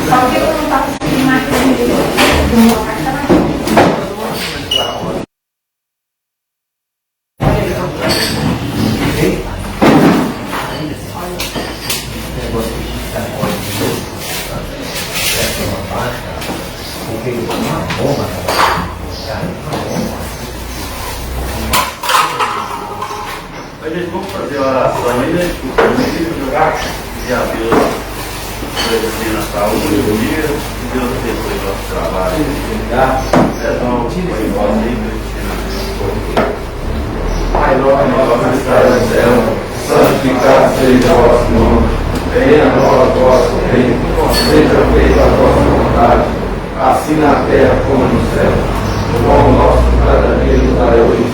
Só que eu não estava conseguindo mais Gente, vamos fazer a oração aí, né? E a Deus na saúde do dia, que Deus abençoe o nosso trabalho. Então, Pai nosso que estás no céu, santificado seja o vosso nome. Venha a nós o vosso reino, seja feita a vossa vontade, assim na terra como no céu. O pão nosso cada dia nos dai hoje,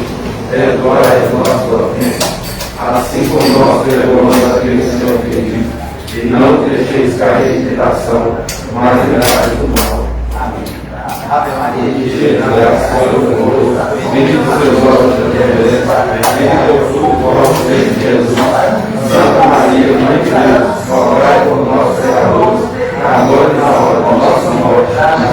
perdoai as nossas ofensas, assim como nós perdoamos aqueles que nos ofendem, e não nos deixeis cair em tentação, mas livrai-nos do mal. Amém. Ave Maria, cheia de graça, o Senhor é convosco, bendito sois vós entre as mulheres, bendito é o fruto do vosso ventre, Jesus. Santa Maria, Mãe de Deus, rogai por nós pecadores, agora e na hora da nossa morte. Amém.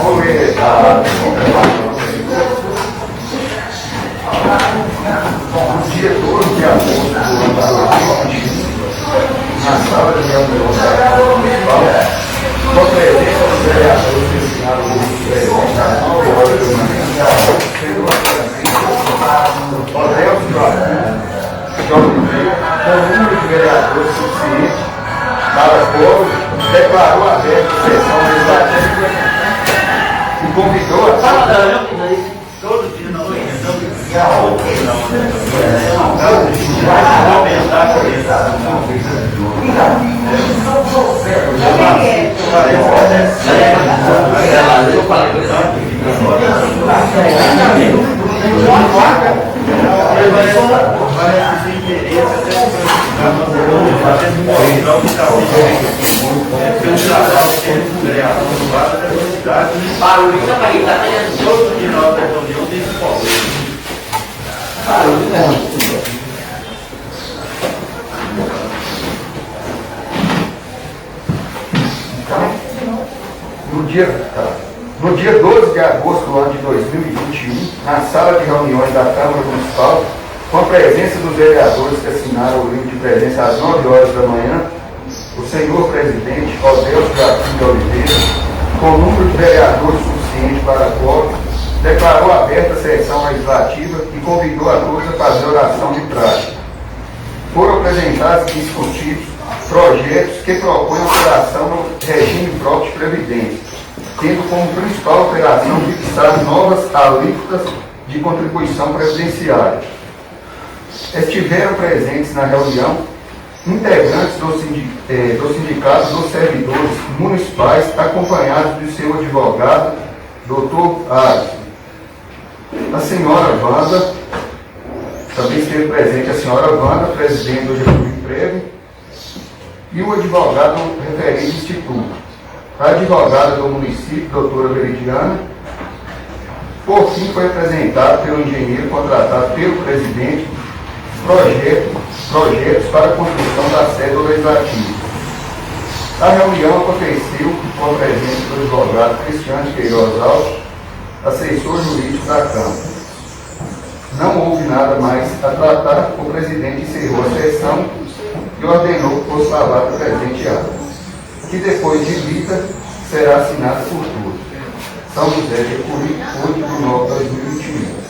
Vou ler no dia 12 de agosto do ano passado, na sala de reunião da Câmara Municipal, com a presença dos vereadores que assinaram o presente às 9 horas da manhã, sendo a Odelso Jorge Freire, com o número de vereadores suficiente para o povo, declarou aberta a sessão legislativa e convidou a todo dia não No dia 12 de agosto do ano de 2021, na sala de reuniões da Câmara Municipal, com a presença dos vereadores que assinaram o livro de presença às 9 horas da manhã, o senhor presidente Odelso Joaquim de Oliveira, com o número de vereadores suficiente para a quórum, declarou aberta a sessão legislativa e convidou a todos a fazer oração de prática. Foram apresentados e discutidos projetos que propõem alteração no regime próprio de previdência, tendo como principal alteração fixar novas alíquotas de contribuição previdenciária. Estiveram presentes na reunião integrantes do Sindicato dos Servidores Municipais, acompanhados do seu advogado, Dr. Alisson. A senhora Wanda, também esteve presente a senhora Wanda, presidente do Getúlio Emprego, e o advogado referente do Instituto. A advogada do município, doutora Veridiana. Por fim, foi apresentado pelo engenheiro contratado pelo presidente projetos para a construção da sede legislativa. A reunião aconteceu com a presença do advogado Cristiano Queiroz Alves, assessor jurídico da Câmara. Não houve nada mais a tratar, o presidente encerrou a sessão e ordenou que fosse lavado o presente ato, que depois de lida será assinado por todos. São José de Ecuri, 8 de novembro de 2021.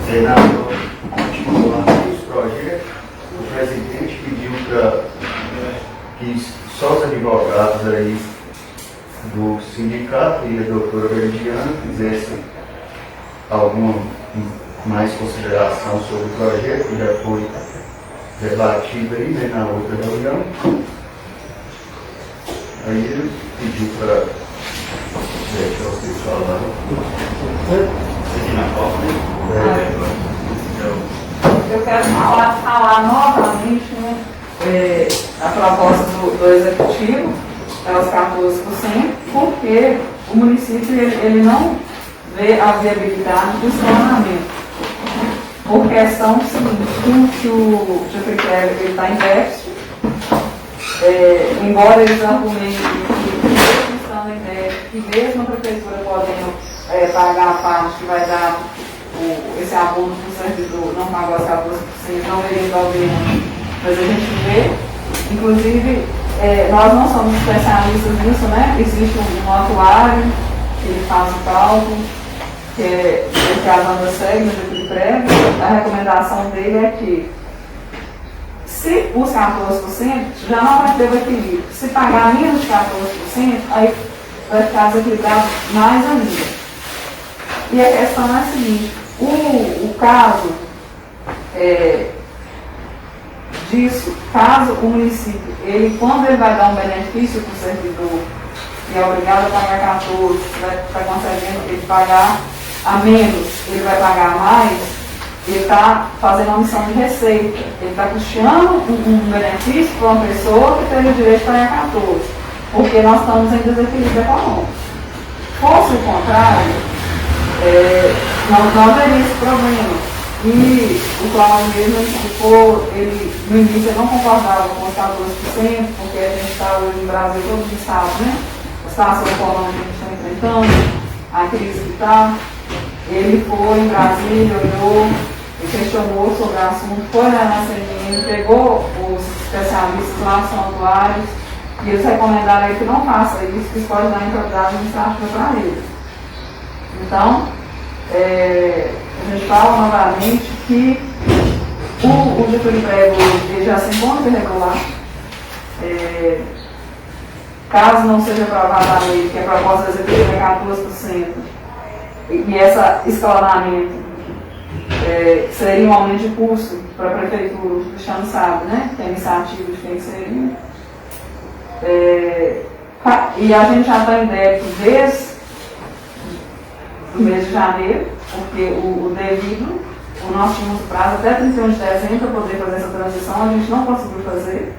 Senador, continuando esse projeto, o presidente pediu para que só os advogados aí do sindicato e a doutora Veridiana fizessem alguma mais consideração sobre o projeto, que já foi debatido aí, né, na outra reunião. Aí ele pediu para deixar vocês falarem. Eu quero falar novamente, né, a proposta do Executivo, é os 14%, porque o município ele não vê a viabilidade do escalonamento. Por questão seguinte, que o Getúlio está em déficit, embora eles argumentem que mesmo estando em déficit, que mesmo a prefeitura podendo pagar a parte que vai dar esse abono para o servidor, não pagar os 14%, não veria problema. Mas a gente vê, inclusive, nós não somos especialistas nisso, né? Existe um atuário que ele faz o cálculo, que é a banda segue no Getúlio Prévio. A recomendação dele é que, se os 14% já não vai ter o equilíbrio, se pagar menos de 14%, aí vai ficar desequilibrado mais ainda. E a questão é a seguinte: o caso disso, caso o município, quando ele vai dar um benefício para o servidor e é obrigado a pagar 14, vai conseguindo ele pagar a menos, ele vai pagar mais, ele está fazendo uma missão de receita, ele está custeando um benefício para uma pessoa que tem o direito de pagar 14, porque nós estamos em desequilíbrio econômico. Fosse o contrário, não haveria esse problema. E o Cláudio mesmo explicou, ele no início não concordava com os 14%, porque a gente está hoje no Brasil, todos os estados, né? A situação econômica que a gente está enfrentando, a crise que está. Ele foi em Brasília, olhou e questionou sobre o assunto, foi na CNN, pegou os especialistas lá, são atuários, e eles recomendaram a ele que não faça isso, que isso pode dar improbidade administrativa para ele. Então, a gente fala novamente que o Getúlio Prévio ele já se encontra irregular. caso não seja aprovada a lei, que a proposta executiva é 14%, e esse escalonamento seria um aumento de custo para a prefeitura, o Cristiano sabe, né? Que é a iniciativa de quem seria. E a gente já está em débito desde o mês de janeiro, porque o devido, nós tínhamos prazo até 31 de dezembro para poder fazer essa transição, a gente não conseguiu fazer.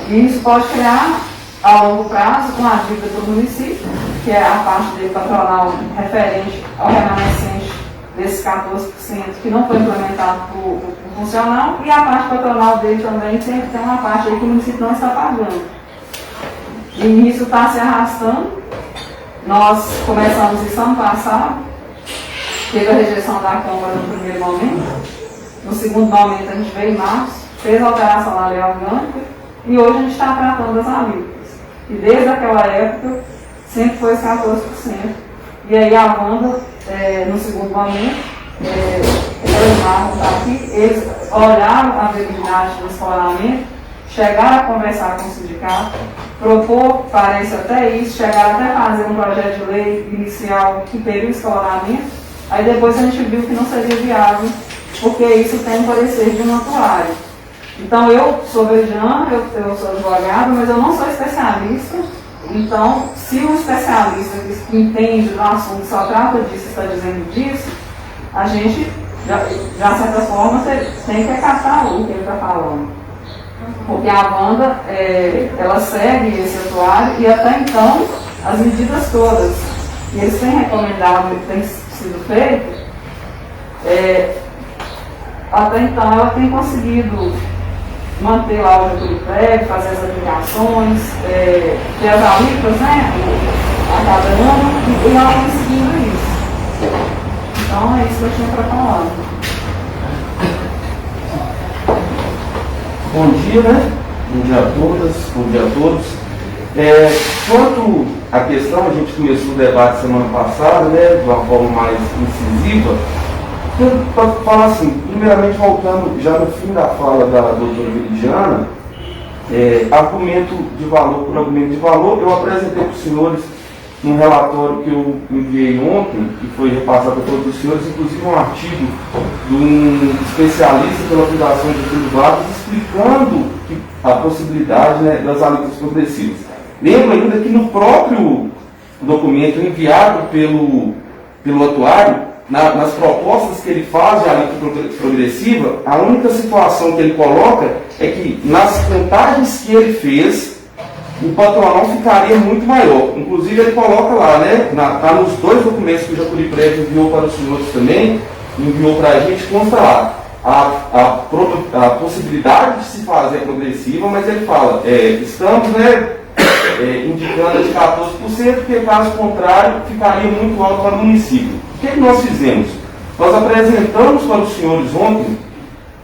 E isso pode criar, a longo prazo, uma dívida para o município, que é a parte dele patronal referente ao remanescente desses 14% que não foi implementado por funcional, e a parte patronal dele também tem uma parte aí que o município não está pagando. E isso está se arrastando. Nós começamos isso ano passado, teve a rejeição da Câmara no primeiro momento, no segundo momento a gente veio em março, fez a alteração na lei orgânica, e hoje a gente está tratando das alíquotas. E desde aquela época sempre foi os 14%. E aí a Wanda, no segundo momento, eles está aqui, eles olharam a viabilidade do escolamento, chegaram a conversar com o sindicato, propor, parece até isso, chegaram até a fazer um projeto de lei inicial que teria o escolamento, aí depois a gente viu que não seria viável, porque isso tem um parecer de um atuário. Então eu sou veridiana, eu sou advogada, mas eu não sou especialista. Então, se o especialista que entende do assunto só trata disso, está dizendo disso, a gente, de certa forma, tem que acatar o que ele está falando. Porque a Wanda, ela segue esse atuário e até então, as medidas todas que eles têm recomendado e que têm sido feitas, até então ela tem conseguido manter lá o Getúlio Prévio, fazer as aplicações, ter as alíquotas, né, a cada ano, e ela vem seguindo isso. Então é isso que eu tinha para falar. Bom dia, né? Bom dia a todas, bom dia a todos. Quanto à questão, a gente começou o debate semana passada, né, de uma forma mais incisiva. Para falar assim, primeiramente voltando já no fim da fala da doutora Veridiana, argumento de valor por argumento de valor, eu apresentei para os senhores um relatório que eu enviei ontem, que foi repassado a todos os senhores, inclusive um artigo de um especialista pela Fundação de Getúlio Vargas, explicando a possibilidade, né, das alíquotas progressivas. Lembro ainda que no próprio documento enviado pelo atuário, nas propostas que ele faz de alíquota progressiva, a única situação que ele coloca é que nas contagens que ele fez, o patronal ficaria muito maior. Inclusive ele coloca lá, né, está nos dois documentos que o Getúlio Prévio enviou para os senhores também, enviou para a gente, consta lá a possibilidade de se fazer progressiva, mas ele fala, estamos, né, indicando de 14%, porque caso contrário ficaria muito alto para o município. O que nós fizemos? Nós apresentamos para os senhores ontem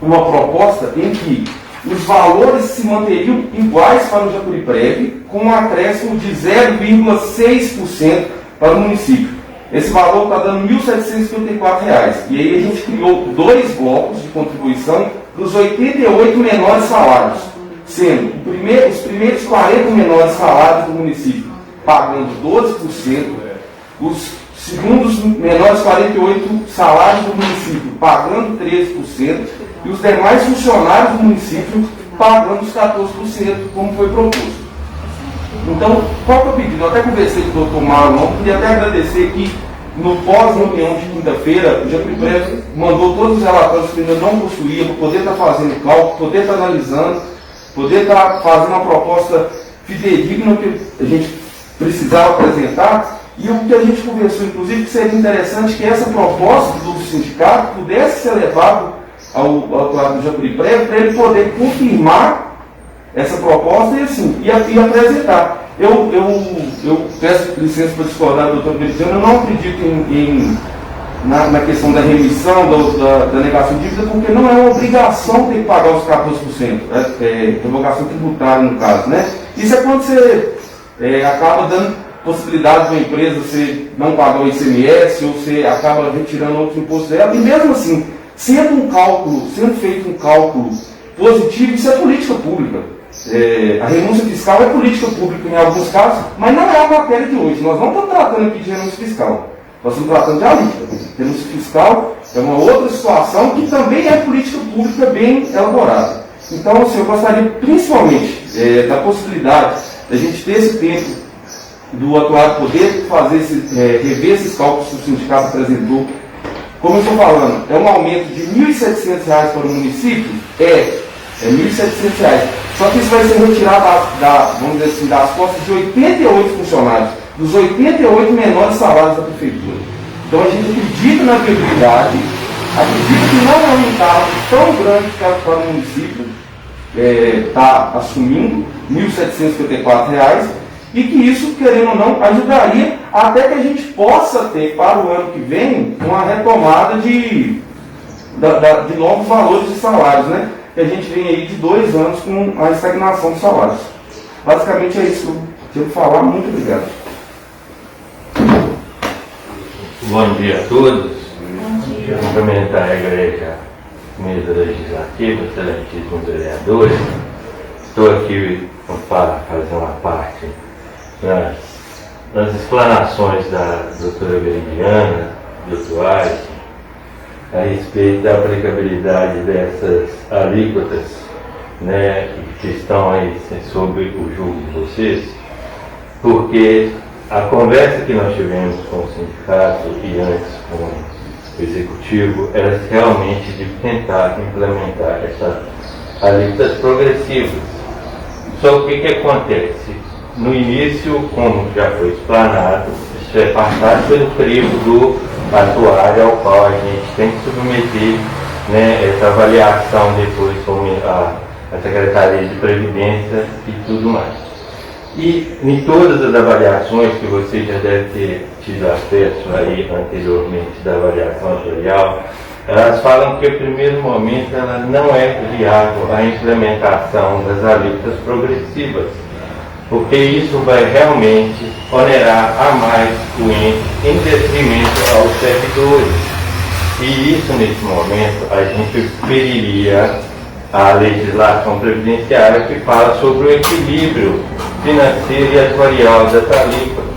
uma proposta em que os valores se manteriam iguais para o Getúlio Prévio, com um acréscimo de 0,6% para o município. Esse valor está dando R$ 1.754. E aí a gente criou dois blocos de contribuição para os 88 menores salários, sendo os primeiros 40 menores salários do município pagando 12%, os segundos menores 48 salários do município pagando 13%, e os demais funcionários do município pagando os 14%, como foi proposto. Então, qual que é o pedido? Eu até conversei com o doutor Mauro, queria até agradecer que no pós-reunião de quinta-feira, o Getúlio Prévio mandou todos os relatórios que ainda não possuía, para poder estar fazendo cálculo, poder estar analisando, poder estar fazendo uma proposta fidedigna que a gente precisava apresentar. E o que a gente conversou, inclusive, que seria interessante que essa proposta do sindicato pudesse ser levada ao atuário do Getúlio Prévio, para ele poder confirmar essa proposta e apresentar. Eu peço licença para discordar do doutor Veridiana, eu não acredito na questão da remissão, da negação de dívida, porque não é uma obrigação ter que pagar os 14%, revogação tributária no caso, né? Isso é quando você acaba dando possibilidade de uma empresa você não pagar o ICMS, ou você acaba retirando outro imposto dela, e mesmo assim, sendo feito um cálculo positivo, isso é política pública. A renúncia fiscal é política pública em alguns casos, mas não é a matéria de hoje. Nós não estamos tratando aqui de renúncia fiscal. Nós estamos tratando de alíquota. Renúncia fiscal é uma outra situação que também é política pública bem elaborada. Então, assim, eu gostaria principalmente da possibilidade da gente ter esse tempo do atuário poder fazer rever esses cálculos que o sindicato apresentou. Como eu estou falando, é um aumento de R$ 1.700 para o município? É R$ 1.700. Só que isso vai ser retirado vamos dizer assim, das costas de 88 funcionários, dos 88 menores salários da prefeitura. Então a gente acredita na viabilidade, acredita que não é um encargo tão grande para o município está assumindo R$ 1.754, e que isso, querendo ou não, ajudaria até que a gente possa ter para o ano que vem uma retomada de novos valores de salários, né? Que a gente vem aí de 2 anos com a estagnação dos salários. Basicamente é isso que eu tinha que falar. Muito obrigado. Bom dia a todos. Bom dia. Cumprimentar a igreja, mesa legislativa, excelentíssimos vereadores. Estou aqui para fazer uma parte nas explanações da doutora Veridiana, do Aires, a respeito da aplicabilidade dessas alíquotas, né, que estão aí sob o julgo de vocês, porque a conversa que nós tivemos com o sindicato e antes com o executivo era realmente de tentar implementar essas alíquotas progressivas. Só o que acontece? No início, como já foi explanado, isso é passado pelo crivo do atuário ao qual a gente tem que submeter, né, essa avaliação depois com a Secretaria de Previdência e tudo mais. E em todas as avaliações que você já deve ter tido acesso aí anteriormente da avaliação atuarial, elas falam que, no primeiro momento, ela não é viável a implementação das alíquotas progressivas, porque isso vai realmente onerar a mais o ente em detrimento aos servidores. E isso, nesse momento, a gente feriria a legislação previdenciária que fala sobre o equilíbrio financeiro e atuarial das alíquotas,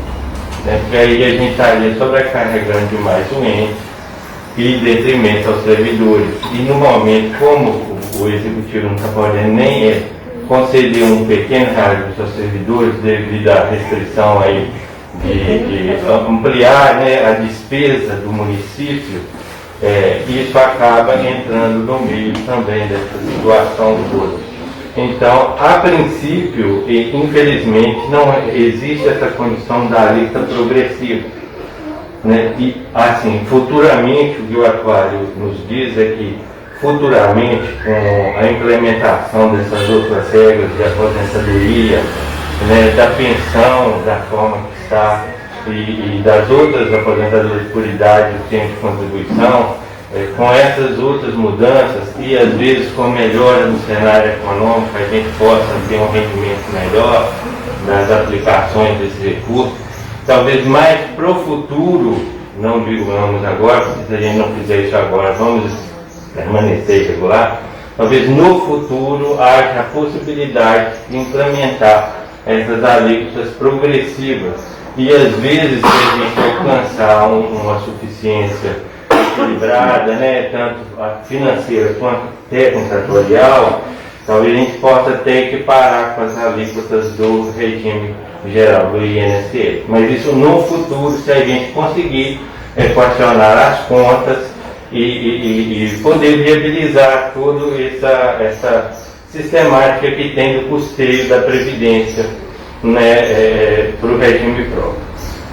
né? Porque aí a gente estaria sobrecarregando demais o ente e em detrimento aos servidores. E no momento, como o executivo não está podendo nem conceder um pequeno reajuste aos servidores devido à restrição aí de ampliar, né, a despesa do município, isso acaba entrando no meio também dessa situação toda. Então, a princípio, infelizmente, não existe essa condição da alíquota progressiva, né? E, assim, futuramente, o que o atuário nos diz é que, futuramente, com a implementação dessas outras regras de aposentadoria, né, da pensão, da forma que está, e das outras aposentadorias por idade, o tempo de contribuição, com essas outras mudanças e às vezes com melhora no cenário econômico, a gente possa ter um rendimento melhor nas aplicações desse recurso, talvez mais para o futuro, não digo vamos agora, porque se a gente não fizer isso agora, vamos permanecer irregular, talvez no futuro haja a possibilidade de implementar essas alíquotas progressivas. E às vezes, se a gente alcançar uma suficiência equilibrada, né, tanto financeira quanto técnica atuarial, talvez a gente possa ter que parar com as alíquotas do regime geral do INSS. Mas isso no futuro, se a gente conseguir equacionar as contas e poder viabilizar toda essa sistemática que tem do custeio da Previdência, né, para o regime próprio.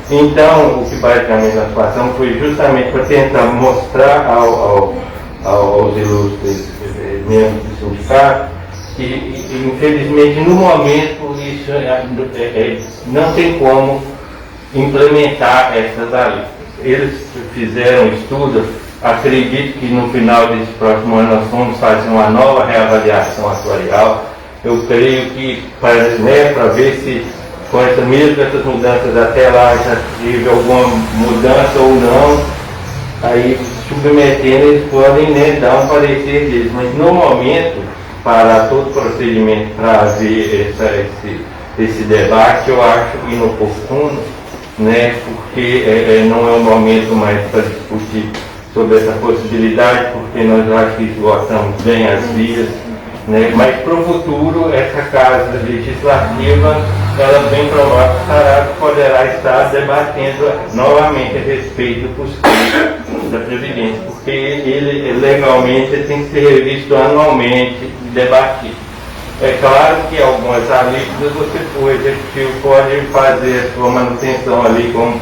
Então, o que basicamente nós passamos foi justamente para tentar mostrar aos ilustres membros do sindicato que, infelizmente, no momento, isso não tem como implementar essas alíquotas. Eles fizeram estudos, acredito que no final desse próximo ano nós vamos fazer uma nova reavaliação atuarial. Eu creio que para ver se com essas mudanças até lá já teve alguma mudança ou não, aí submetendo eles podem, né, dar um parecer deles. Mas no momento parar todo o procedimento para haver esse debate, eu acho inoportuno, né, porque não é o momento mais para discutir sobre essa possibilidade, porque nós acho que esgotamos bem as vias, né, mas para o futuro essa casa legislativa, ela bem provável poderá estar debatendo novamente a respeito do custeio da Previdência, porque ele legalmente tem que ser revisto anualmente e debatido. É claro que algumas alíquotas o Executivo pode fazer a sua manutenção ali com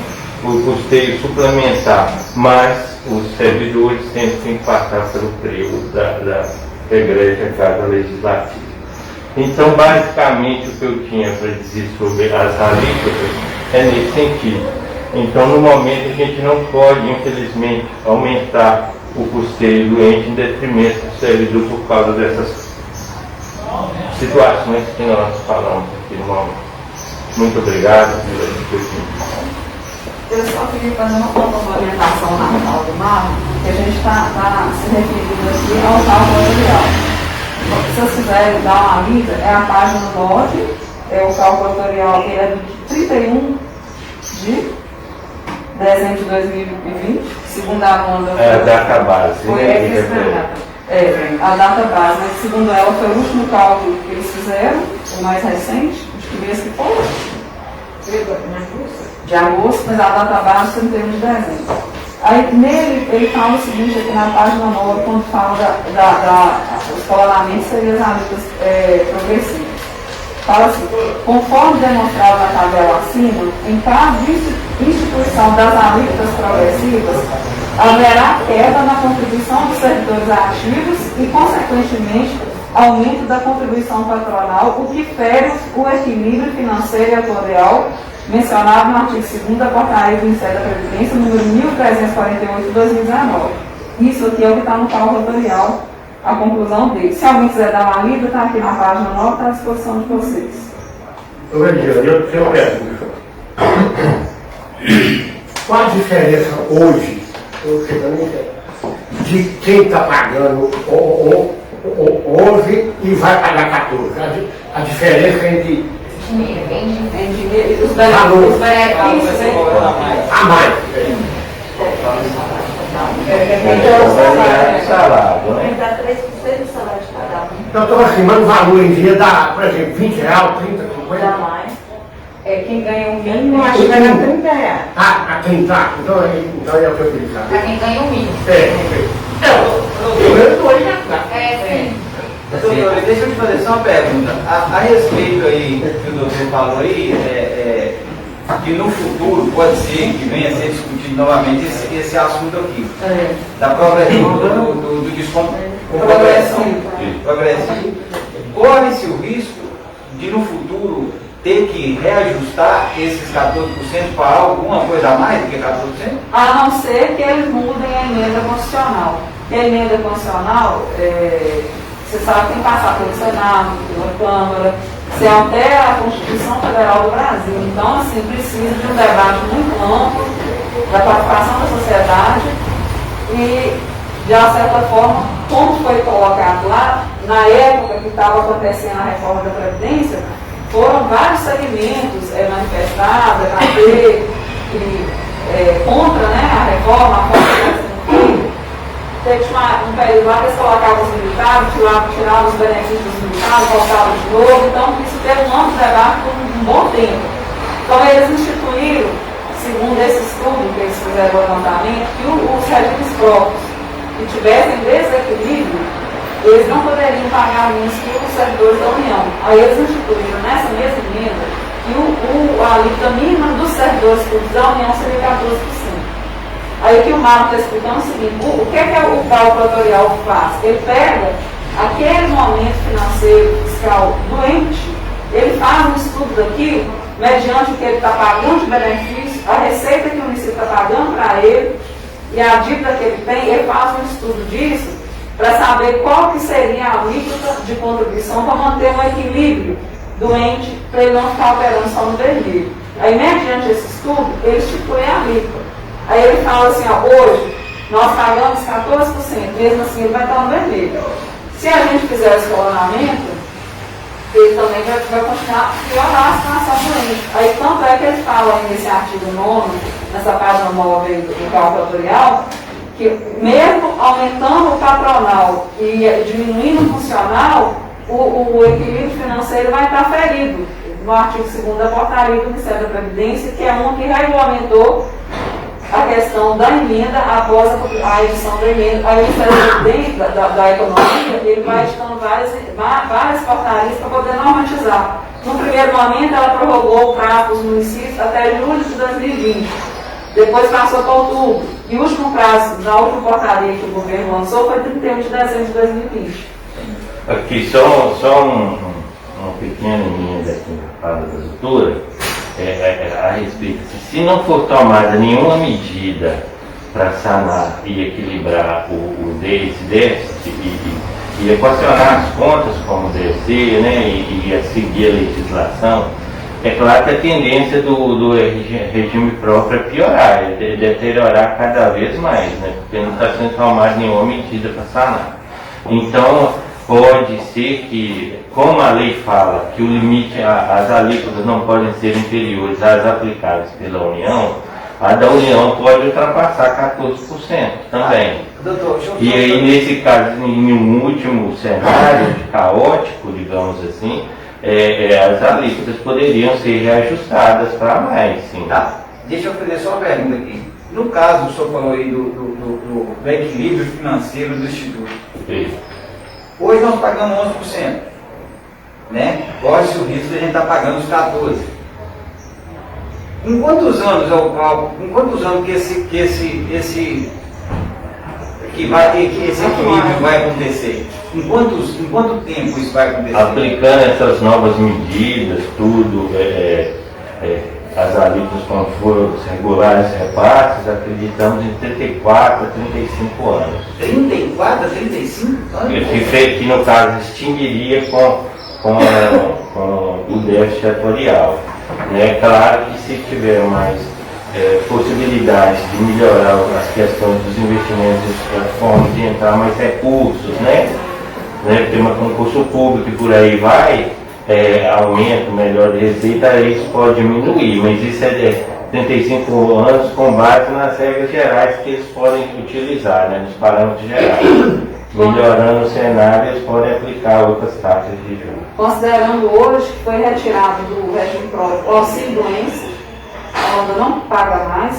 o custeio suplementar, mas os servidores sempre têm que passar pelo crivo da Egrégia Casa Legislativa. Então, basicamente, o que eu tinha para dizer sobre as alíquotas é nesse sentido. Então, no momento, a gente não pode, infelizmente, aumentar o custeio do ente em detrimento do servidor por causa dessas situações que nós falamos aqui no momento. Muito obrigado pela discussão. Eu só queria fazer uma complementação na fala do Marco, que a gente está se referindo aqui ao cálculo atuarial. Se vocês quiserem dar uma lida, é a página 9, é o cálculo atuarial, que é do 31 de dezembro de 2020, segundo a Amanda. É a data base, foi né? A data base, né? Segundo ela, foi o último cálculo que eles fizeram, o mais recente, de que mês que foi? De agosto, mas a data base foi em termos de dezembro. Aí nele, ele fala o seguinte, aqui na página 9, quando fala dos escalonamentos e as alíquotas progressivas. Fala assim, conforme demonstrado na tabela acima, em caso de instituição das alíquotas progressivas, haverá queda na contribuição dos servidores ativos e, consequentemente, aumento da contribuição patronal, o que fere o equilíbrio financeiro e atuarial mencionado no artigo 2º da Portaria do Ministério da Previdência, número 1348 de 2019. Isso aqui é o que está no cálculo atuarial, a conclusão dele. Se alguém quiser dar uma lida, está aqui na página 9, está à disposição de vocês. Eu tenho uma pergunta. Qual a diferença hoje, de quem está pagando 11 e vai pagar 14? A diferença entre os benefícios, a mais. Salário, né? Dá 3% do salário de cada um. Então, estou acimando o valor em dia, dá, por exemplo, R$20, 30, 50. Dá mais. Quem ganha o mínimo, Acho que vai dar 30 reais. A quem está? Então é o que eu queria saber. Pra quem ganha o mínimo. Eu estou aí Sim. Doutor, deixa eu te fazer só uma pergunta. A respeito aí que o doutor falou aí, que no futuro pode ser que venha a ser discutido novamente esse assunto aqui. Da progressão do desconto. Progressivo. Corre-se o risco de no futuro ter que reajustar esses 14% para alguma coisa a mais do que 14%? A não ser que eles mudem a emenda constitucional. E a emenda constitucional, você sabe que tem que passar pelo Senado, pela Câmara, se altera a Constituição Federal do Brasil. Então, assim, precisa de um debate muito amplo, da participação da sociedade e, de uma certa forma, como foi colocado lá, na época que estava acontecendo a reforma da Previdência, foram vários segmentos manifestados, contra, né, a reforma, a forma que está sendo feita. Teve um período lá que eles colocavam os militares, tiravam os benefícios dos militares, voltavam de novo. Então, isso teve um amplo debate por um bom tempo. Então, eles instituíram, segundo esse estudo que eles fizeram o levantamento, que os regimes próprios que tivessem desequilíbrio, eles não poderiam pagar menos que os servidores da União. Aí eles instituíram nessa mesma emenda que a alíquota mínima dos servidores públicos da União seria 14%. Aí o que o Marco está explicando é o seguinte, o que é o cálculo atuarial faz? Ele pega aquele momento financeiro fiscal doente, ele faz um estudo daquilo, mediante o que ele está pagando de benefício, a receita que o município está pagando para ele e a dívida que ele tem, ele faz um estudo disso para saber qual que seria a alíquota de contribuição para manter um equilíbrio doente, para ele não ficar operando só no vermelho. Aí, mediante esse estudo, ele institui a alíquota. Aí ele fala assim, hoje nós pagamos 14%, mesmo assim ele vai estar no vermelho. Se a gente fizer o escalonamento, ele também vai continuar a piorar a situação doente. Aí, tanto é que ele fala aí nesse artigo 9, nessa página 9 do cálculo fatorial, que mesmo aumentando o patronal e diminuindo o funcional, o equilíbrio financeiro vai estar ferido. No artigo 2º da portaria do Ministério da Previdência, que é uma que regulamentou a questão da emenda após a edição da emenda. Aí o Ministério da Economia, ele vai editando várias portarias para poder normatizar. No primeiro momento, ela prorrogou o prazo dos municípios até julho de 2020. Depois passou para outubro. E o último prazo, na última portaria que o governo lançou, foi 31 de dezembro de 2020. Aqui, só uma pequena emenda aqui na fala da doutora, a respeito, se não for tomada nenhuma medida para sanar e equilibrar esse déficit e equacionar as contas como deve ser, né, e seguir a legislação, é claro que a tendência do regime próprio é piorar, é deteriorar cada vez mais, né, porque não está sendo tomada nenhuma medida para sanar. Então, pode ser que, como a lei fala que o limite, as alíquotas não podem ser inferiores às aplicáveis pela União, a da União pode ultrapassar 14% também. Doutor, E aí, nesse caso, em um último cenário caótico, digamos assim, as alíquotas poderiam ser reajustadas para mais, sim. Tá, deixa eu fazer só uma pergunta aqui. No caso, o senhor falou aí do equilíbrio financeiro do Instituto. Sim. Hoje nós pagamos 11%, né? Corre-se o risco de a gente estar pagando os 14%. Em quantos anos é o cálculo? Em quantos anos que esse equilíbrio vai acontecer? Em quanto tempo isso vai acontecer? Aplicando essas novas medidas, tudo, as alíquotas quando for regular os repasses, acreditamos em 34 a 35 anos. 34 a 35 anos? Que no caso extinguiria com o déficit atuarial. É claro que se tiver mais possibilidades de melhorar as questões dos investimentos de forma de entrar mais recursos, né? Porque um concurso público e por aí vai, aumento, melhor de receita, isso pode diminuir, mas isso é 35 anos com base nas regras gerais que eles podem utilizar, né, nos parâmetros gerais. Melhorando o cenário, eles podem aplicar outras taxas de juros. Considerando hoje que foi retirado do regime próprio o auxílio-doença, a Wanda não paga mais,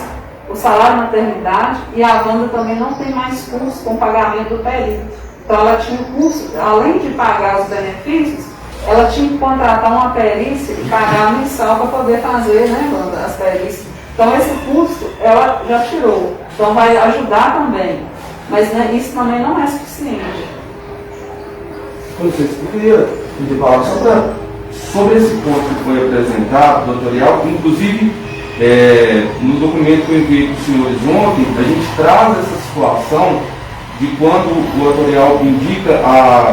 o salário maternidade e a Wanda também não tem mais custo com o pagamento do perito. Então ela tinha um custo, além de pagar os benefícios, ela tinha que contratar uma perícia e pagar mensal para poder fazer, né, Wanda, as perícias. Então esse custo ela já tirou, então vai ajudar também, mas né, isso também não é suficiente. Não sei se poderia falar sobre esse ponto que foi apresentado, doutorial, inclusive no documento que eu enviei para os senhores ontem, a gente traz essa situação de quando o atuarial indica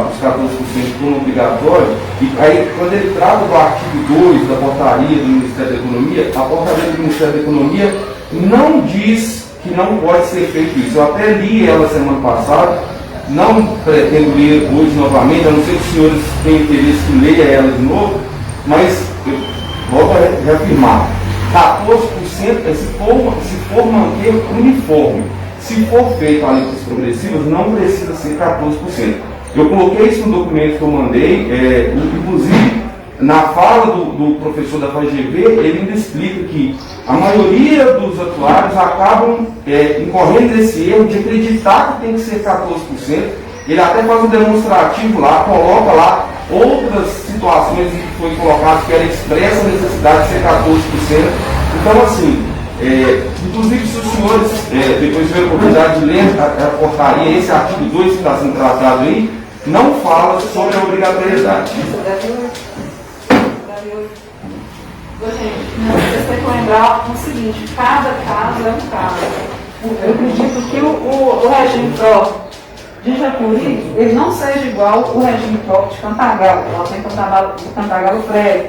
os 14% como obrigatório, e aí quando ele trata do artigo 2 da portaria do Ministério da Economia, a portaria do Ministério da Economia não diz que não pode ser feito isso. Eu até li ela semana passada, não pretendo ler hoje novamente, a não ser que os senhores tenham interesse que leia ela de novo, mas eu volto a reafirmar, 14% se for manter uniforme. Se for feito alíquotas progressivas, não precisa ser 14%. Eu coloquei isso no documento que eu mandei, inclusive na fala do professor da FGV, ele ainda explica que a maioria dos atuários acabam incorrendo nesse erro de acreditar que tem que ser 14%. Ele até faz um demonstrativo lá, coloca lá outras situações em que foi colocado que era expressa a necessidade de ser 14%. Então, assim, inclusive se os senhores depois tiverem a oportunidade de ler a portaria, esse artigo 2 que está sendo tratado aí, não fala sobre a obrigatoriedade. Gente, vocês têm que lembrar o seguinte, cada caso é um caso. Eu acredito que o regime próprio de Japuri, ele não seja igual o regime próprio de Cantagalo. Nós temos Cantagalo prévio,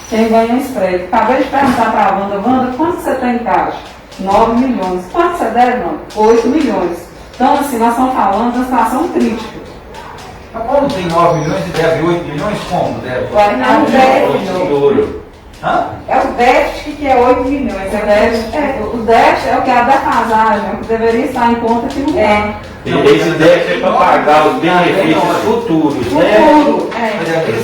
quem ganha esse prédio. Acabei de perguntar para a Wanda, quanto você tem em caixa? 9 milhões. Quanto você deve, não? 8 milhões. Então, assim, nós estamos falando de uma situação crítica. Mas como tem 9 milhões e deve 8 milhões, como deve? Não, déficit. Seguro. Hã? É o déficit que é 8 milhões. O déficit é o que é a defasagem, é o que deveria estar em conta que não está. Esse déficit é para pagar os benefícios futuros, né? Futuro, é. Mas é aquele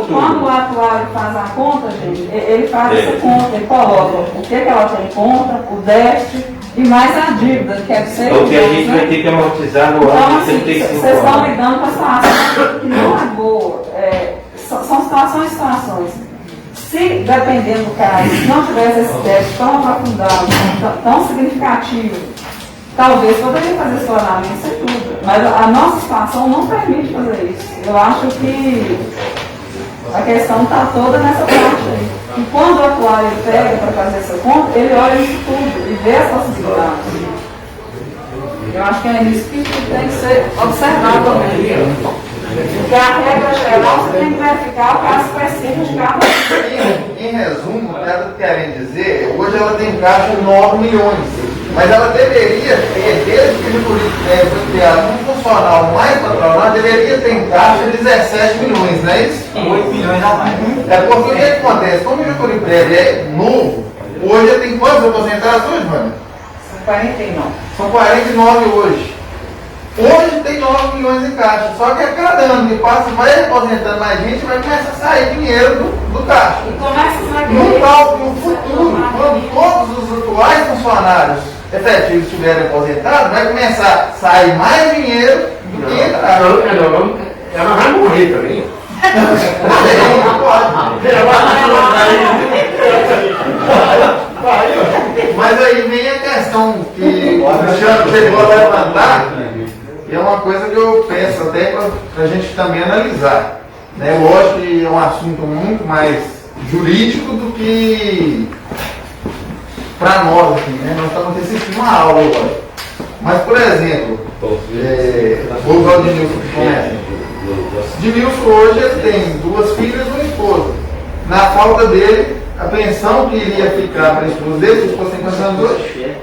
Quando o atuário faz a conta, gente, ele faz essa conta, ele coloca o que ela tem em conta, o déficit e mais a dívida, que é de 6 O que a gente milhões, vai né? ter que amortizar no Então, ano de assim, 35 vocês estão anos. lidando com a situação que não é boa. São situações. Se, dependendo do caso, não tivesse esse déficit tão aprofundado, tão significativo, talvez poderia fazer escalonamento, isso é tudo. Mas a nossa situação não permite fazer isso. Eu acho que a questão está toda nessa parte aí. E quando o atuário pega para fazer essa conta, ele olha isso tudo e vê as possibilidades. Eu acho que é isso que tem que ser observado também. Porque a regra geral você tem que verificar o caso específico de cada um. Em resumo, o que ela está querendo dizer, hoje ela tem caixa de 9 milhões, mas ela deveria ter, desde que ele foi criado um funcional mais patronal, deveria ter em caixa 17 milhões, não é isso? 8 milhões a mais. É porque o que acontece? Como o Getúlio Prévio é novo, hoje ele tem quantos aposentados hoje, mano? 49. São 49 hoje. Hoje tem 9 milhões em caixa, só que a cada ano que passa, vai aposentando mais gente, vai começar a sair dinheiro do caixa. E começa a No cálculo futuro, quando todos os atuais funcionários efetivos estiverem aposentados, vai começar a sair mais dinheiro do que entrar. Ela vai morrer também. Mas aí vem a questão que o Cristiano chegou a levantar, e é uma coisa que eu penso até para a gente também analisar. Né? Lógico que é um assunto muito mais jurídico do que para nós aqui, né? Nós estamos assistindo uma aula agora. Mas, por exemplo, vou usar o Denilson que começa. Denilson hoje ele tem 2 filhas e uma esposa. Na falta dele, a pensão que iria ficar para a esposa dele, a esposa tem quantos anos hoje?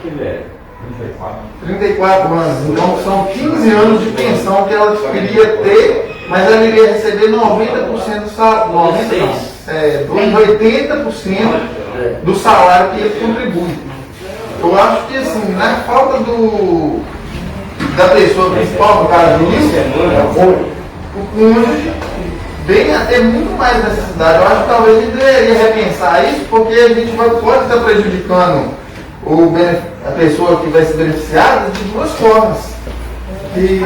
34 anos. Então são 15 anos de pensão que ela queria ter, mas ela iria receber 90% do salário. 80% do salário que ele contribui. Eu acho que assim, na falta da pessoa principal, no caso do Denilson, o cônjuge vem a ter muito mais necessidade. Eu acho que talvez a gente deveria repensar isso, porque a gente pode estar prejudicando a pessoa que vai se beneficiar de 2 formas. E...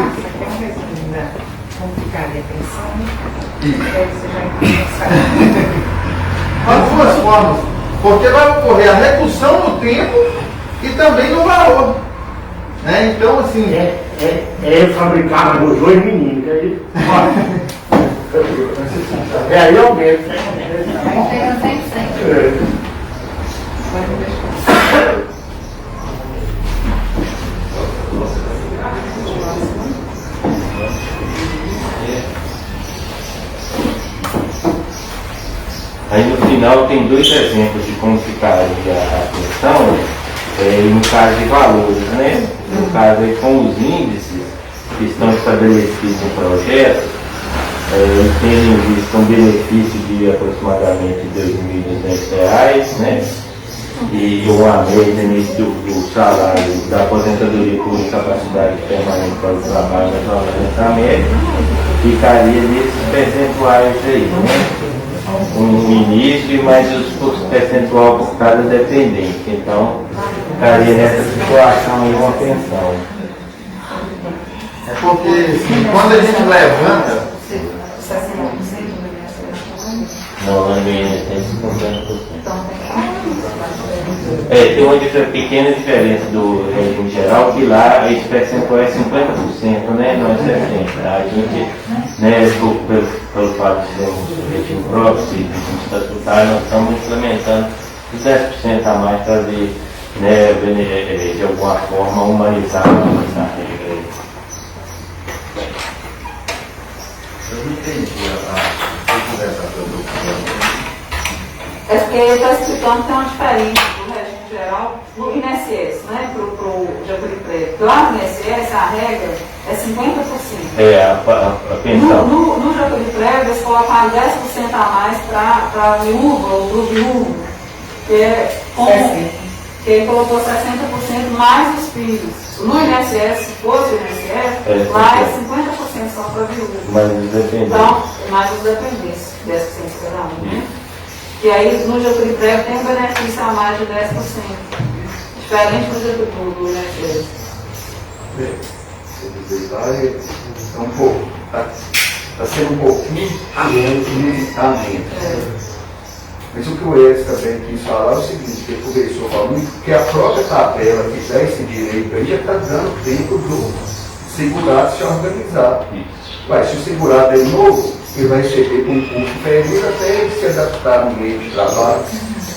De 2 formas. Porque vai ocorrer a redução no tempo e também no valor. Né? Então, assim... É fabricava nos 2 meninos. Aí aumenta. Aí pega 100%. Aí no final tem 2 exemplos de como ficaria a pensão, no caso de valores, né? No caso aí com os índices que estão estabelecidos no projeto, tendo em vista um benefício de aproximadamente R$ 2.200, né? E uma média do salário da aposentadoria por incapacidade permanente para o trabalho na média, ficaria nesses percentuais aí, né? Um início e mais os percentual por cada dependente. Então, ficaria nessa situação aí uma pensão. É porque assim, quando a gente levanta, No INSS tem 50%. Tem uma pequena diferença do regime geral, que lá esse percentual é 50%, né? Não é 70%. A gente, né, pelo fato de sermos regime próprio, regime estatutário, nós estamos implementando os 10% a mais para ver, né, de alguma forma humanizar essa regra aí. eu não entendi a conversa toda. É porque ele está explicando que tem uma diferença do regime geral, no INSS, né, para o Getúlio Prévio. Lá no INSS, a regra é 50%. É, a pensão. No Getúlio Prévio, eles colocaram 10% a mais para a viúva ou para o viúvo, que ele colocou 60% mais os filhos. No INSS, se fosse o INSS, lá é 50% só para viúva. Mas os dependentes. Então, mais os dependentes, 10% cada um, né? E aí, no Getúlio Prévio, tem um benefício a mais de 10%. Diferente do Getúlio do INSS. É um pouco, está sendo um pouquinho inevitavelmente. Mas o que o Eres também quis falar é o seguinte, que ele conversou comigo, que a própria tabela que dá esse direito aí já está dando tempo do segurado se organizar. Ué, se o segurado é novo, ele vai receber com um curso período até ele se adaptar no meio de trabalho.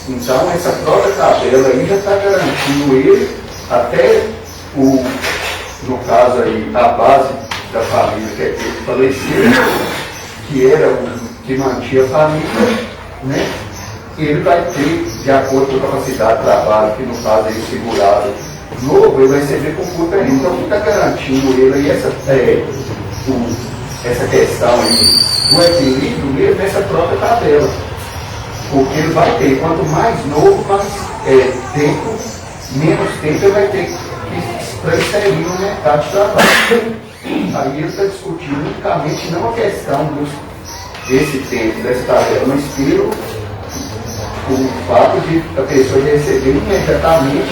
Então, essa própria tabela aí já está garantindo ele até no caso aí, a base da família, que é aquele falecido, que era o que mantinha a família, né? Ele vai ter, de acordo com a capacidade de trabalho, que no caso ele segurado novo, ele vai receber com curta ainda. Então, o que está garantindo ele aí, essa questão aí do equilíbrio mesmo nessa própria tabela. Porque ele vai ter, quanto mais novo, mais tempo, menos tempo ele vai ter para inserir no mercado de trabalho. Aí ele está discutindo unicamente não a questão desse tempo, dessa tabela, mas pelo o fato de a pessoa receber imediatamente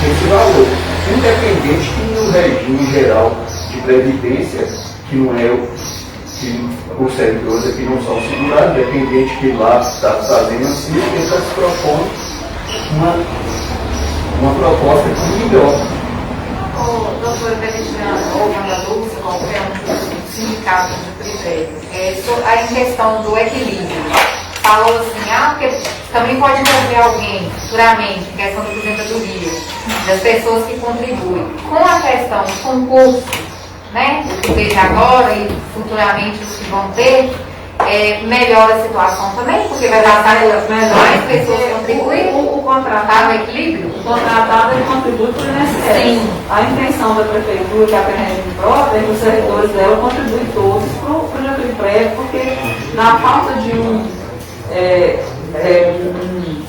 esse valor, independente que no regime geral de previdência, que não é os servidores aqui não são segurados, independente que lá está fazendo assim, ele está se propondo uma proposta melhor. Doutora Benedina, ou Ana Lúcia, qualquer um sindicato de privado, a questão do equilíbrio. Falou assim, porque também pode envolver alguém futuramente, em questão da aposentadoria, das pessoas que contribuem. Com a questão do concurso, né, o que vejo agora e futuramente os que vão ter, melhora a situação também, porque vai dar mais pessoas contribuem. O contratado no equilíbrio? O contratado ele contribui para o INSS. Sim. A intenção da prefeitura, que é a regime própria, é que os servidores dela contribuem todos para o Getúlio Prévio, porque na falta de um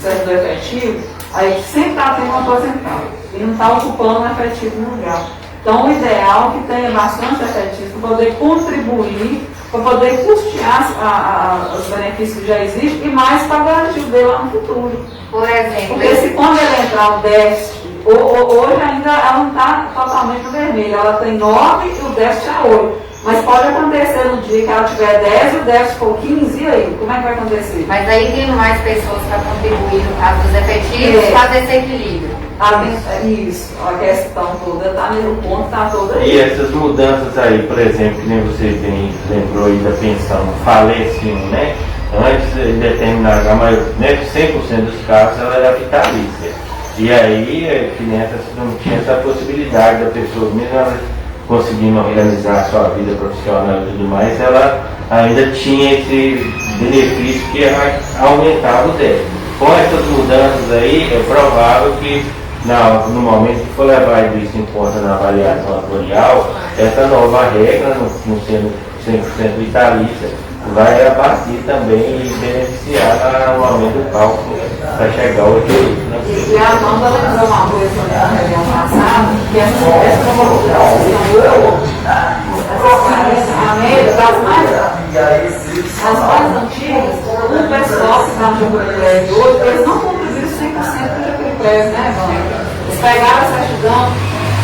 servidor efetivo, aí sempre está tendo um aposentado e não está ocupando um efetivo no lugar. Então, o ideal é que tenha bastante efetivo para poder contribuir, para poder custear os benefícios que já existem e mais para garantir o dele lá no futuro. Por exemplo, porque se quando ele entrar no déficit, hoje ainda ela não está totalmente no vermelho, ela tem 9 e o déficit é 8. Mas pode acontecer no dia que ela tiver 10 e o déficit for 15, e aí? Como é que vai acontecer? Mas aí tendo mais pessoas para contribuir no caso dos efetivos, fazer esse equilíbrio. Isso, a questão toda está no ponto, está toda aí. E essas mudanças aí, por exemplo, que nem você bem lembrou aí da pensão, faleciam, né? Antes, em determinado, a maioria, né, 100% dos casos, ela era vitalícia. E aí, crianças não tinha essa possibilidade da pessoa, mesmo ela conseguindo organizar a sua vida profissional e tudo mais, ela ainda tinha esse benefício que aumentava o déficit. Com essas mudanças aí, é provável que no momento que for levar isso em conta na avaliação atuarial, essa nova regra, não sendo 100% vitalícia, vai abater também e beneficiar no aumento do cálculo para chegar ao equilíbrio. E a Amanda lembrou uma coisa na reunião passada, que essa promoção, as mais antigas, o pessoal que está no Getúlio Prévio hoje, eles não contribuíram 100% do Getúlio Prévio, né, Vânia? Eles pegaram a certidão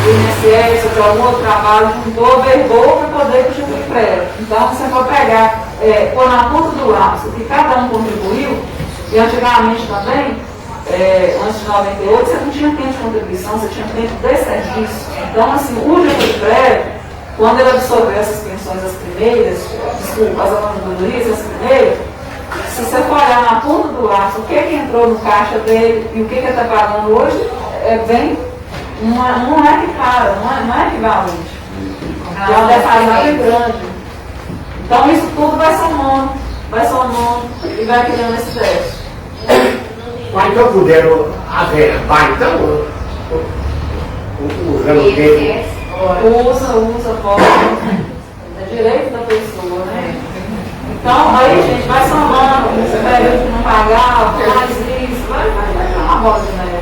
do INSS ou de algum outro trabalho, juntou, verbou para poder ir para o Getúlio Prévio. Então, você for pegar, pôr na ponta do lápis o que cada um contribuiu, e antigamente também, antes de 98, você não tinha tempo de contribuição, você tinha tempo de serviço. Então, assim, o Getúlio Prévio, quando ele absorveu essas pensões, as primeiras, desculpa, as aposentadorias, as primeiras, se você for olhar na ponta do lápis o que entrou no caixa dele e o que ele está pagando hoje, não é equipara, não é equivalente. É uma defasagem grande. Então, isso tudo vai somando e vai criando esse déficit. Mas eu puder averbar, então, usando o tempo. Usa, pode. É direito da pessoa, né? Então, aí a gente vai somando, esse período que não pagava, mais isso, vai dar uma roda, né?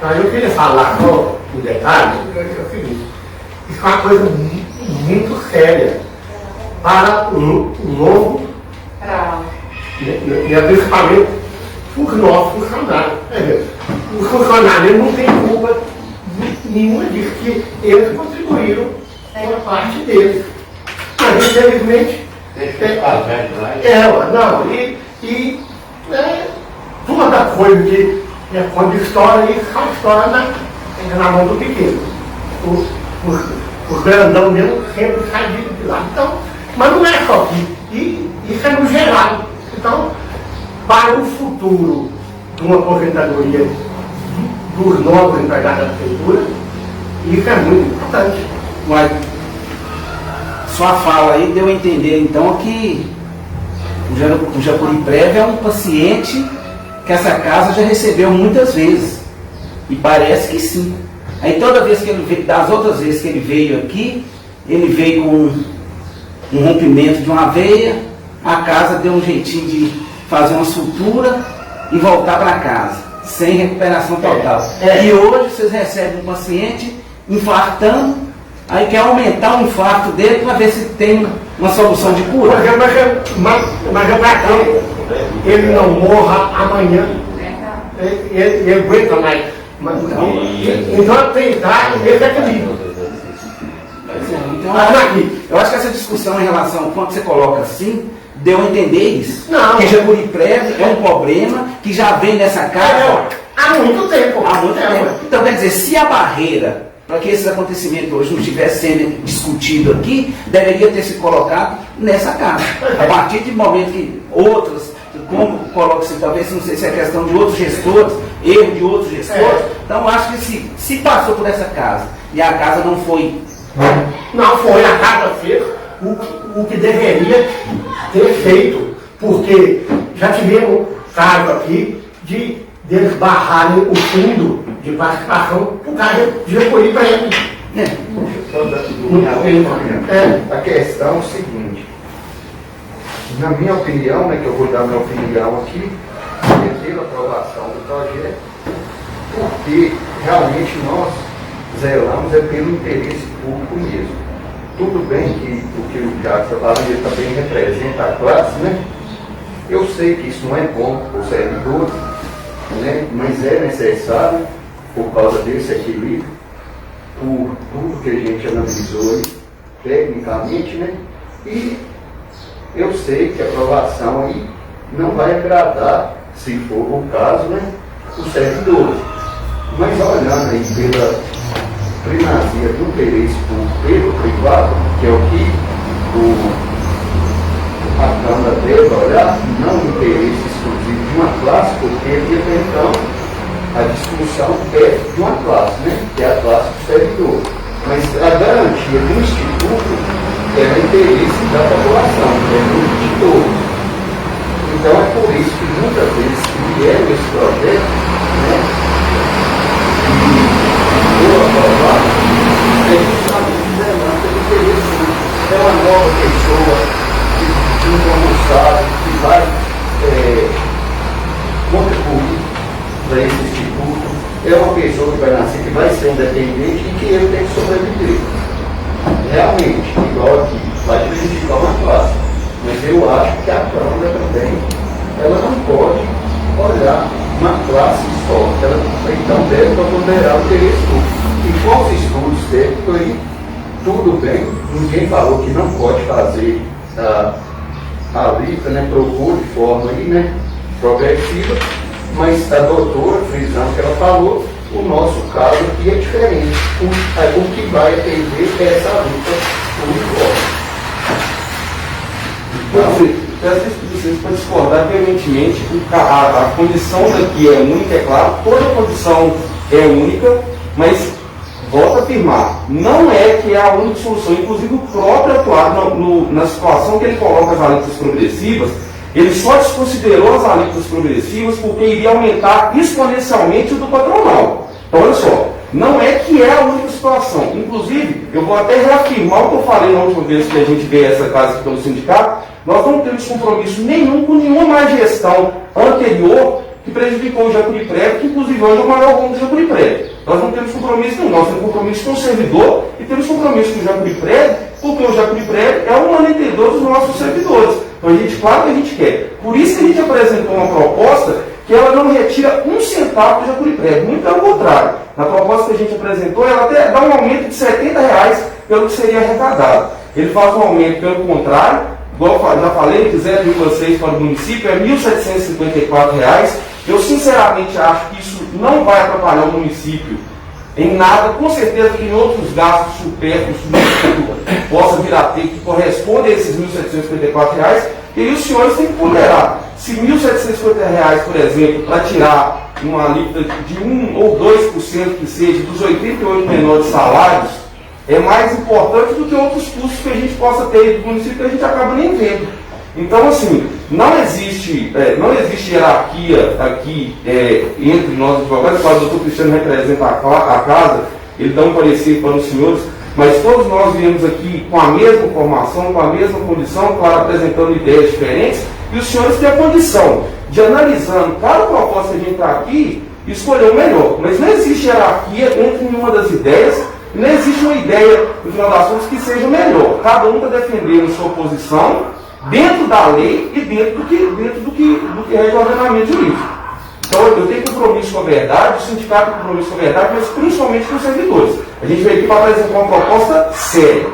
Aí eu queria falar só um detalhe, é o seguinte, isso é uma coisa muito séria para o longo e principalmente os nossos funcionários. Os funcionários não têm culpa nenhuma disso, que eles contribuíram com a parte deles. Mas infelizmente. Toda coisa que quando estoura isso, só estoura na mão do pequeno. Os grandão mesmo sempre saem de lá. Então, mas não é só aqui. E isso é no geral. Então, para o futuro de uma aposentadoria dos novos empregados da prefeitura, isso é muito importante. Mas sua fala aí deu a entender então que o Japuri Prévio é um paciente que essa casa já recebeu muitas vezes. E parece que sim. Aí toda vez que ele veio, das outras vezes que ele veio aqui, ele veio com um rompimento de uma veia, a casa deu um jeitinho de fazer uma sutura e voltar para casa, sem recuperação total. E hoje vocês recebem um paciente infartando, aí quer aumentar o infarto dele para ver se tem uma solução de cura. Mas é para quê? Ele não morra amanhã. Ele aguenta mais. Então tentar esse equilíbrio. Então, eu acho que essa discussão em relação, quando você coloca assim, deu a entender isso. Não. Que Japuri Prévio é um problema que já vem nessa casa há muito tempo. há muito tempo. Então, quer dizer, se a barreira para que esses acontecimentos hoje não estivessem sendo discutidos aqui, deveria ter se colocado nessa casa. A partir do momento que outras, como coloca-se, talvez, não sei se é questão de outros gestores, erro de outros gestores, então acho que se passou por essa casa e a casa não foi. Não foi, a casa fez o que deveria ter feito, porque já tivemos caso aqui de eles barrarem o fundo de participação por causa de recolher para ele. A questão é o seguinte, na minha opinião, né, que eu vou dar minha opinião aqui, pela aprovação do projeto, porque realmente nós zelamos pelo interesse público mesmo. Tudo bem que o que o Jacques está falando, ele também representa a classe, né? Eu sei que isso não é bom para os servidores, né? Mas é necessário, por causa desse equilíbrio, por tudo que a gente analisou aí, tecnicamente, né? E eu sei que a aprovação aí não vai agradar, se for o caso, né, os servidores. Mas olhando aí pela primazia do interesse pelo privado, que é o que a Câmara deve olhar, não o interesse exclusivo de uma classe, porque até então a discussão é de uma classe, né, que é a classe do servidor. Mas a garantia do Instituto é o interesse da população, é de todos. Então é por isso que muitas vezes que vieram esse projeto, né, e for aprovado, é justamente zelando pelo interesse. É uma nova pessoa que não sabe, que vai contribuir para esse instituto. É uma pessoa que vai nascer, que vai ser independente e que ele tem que sobreviver. Realmente, igual aqui, vai prejudicar uma classe. Mas eu acho que a Câmara também, ela não pode olhar uma classe só. Ela então deve ponderar o interesse público. E com os estudos técnicos aí, tudo bem, ninguém falou que não pode fazer a lista, né, propor de forma aí, né, progressiva, mas a doutora, frisando que ela falou, o nosso caso aqui é diferente. O que vai atender é essa luta uniforme. Peço vocês para discordar veementemente, a condição daqui é única, é claro, toda condição é única, mas volto a afirmar, não é que é a única solução. Inclusive o próprio atuário, na situação que ele coloca as alíquotas progressivas, ele só desconsiderou as alíquotas progressivas porque iria aumentar exponencialmente o do patronal. Então, olha só, não é que é a única situação. Inclusive, eu vou até reafirmar o que eu falei na última vez que a gente veio a essa casa aqui pelo sindicato, nós não temos compromisso nenhum com nenhuma má gestão anterior que prejudicou o Jacuriprévio, que inclusive hoje é o maior rumo do Jacuriprévio. Nós não temos compromisso nenhum, nós temos compromisso com o servidor e temos compromisso com o Jacuriprévio, porque o Jacuriprévio é o mantenedor dos nossos servidores. Então, claro que a gente quer. Por isso que a gente apresentou uma proposta que ela não retira um centavo do Jacuriprévio, muito pelo contrário. Na proposta que a gente apresentou, ela até dá um aumento de R$70 pelo que seria arrecadado. Ele faz um aumento pelo contrário, igual eu já falei, de 0,6 para o município, é R$1.754. Eu sinceramente acho que isso não vai atrapalhar o município em nada. Com certeza que em outros gastos supérfluos o município possa vir a ter que corresponde a esses R$1.754. E aí os senhores têm que ponderar. Se R$1.750, por exemplo, para tirar uma alíquota de 1 ou 2% que seja dos 88 menores salários, é mais importante do que outros custos que a gente possa ter do município que a gente acaba nem vendo. Então, assim, não existe hierarquia aqui entre nós advogados. O doutor Cristiano representa a casa, ele dá um parecer para os senhores, mas todos nós viemos aqui com a mesma formação, com a mesma condição, claro, apresentando ideias diferentes, e os senhores têm a condição de, analisando cada proposta que a gente está aqui, escolher o melhor. Mas não existe hierarquia entre nenhuma das ideias, não existe uma ideia, no final das contas, que seja melhor. Cada um está defendendo sua posição dentro da lei e dentro do que rege o ordenamento jurídico. Então, eu tenho compromisso com a verdade, o sindicato tem compromisso com a verdade, mas principalmente com os servidores. A gente veio aqui para apresentar uma proposta séria.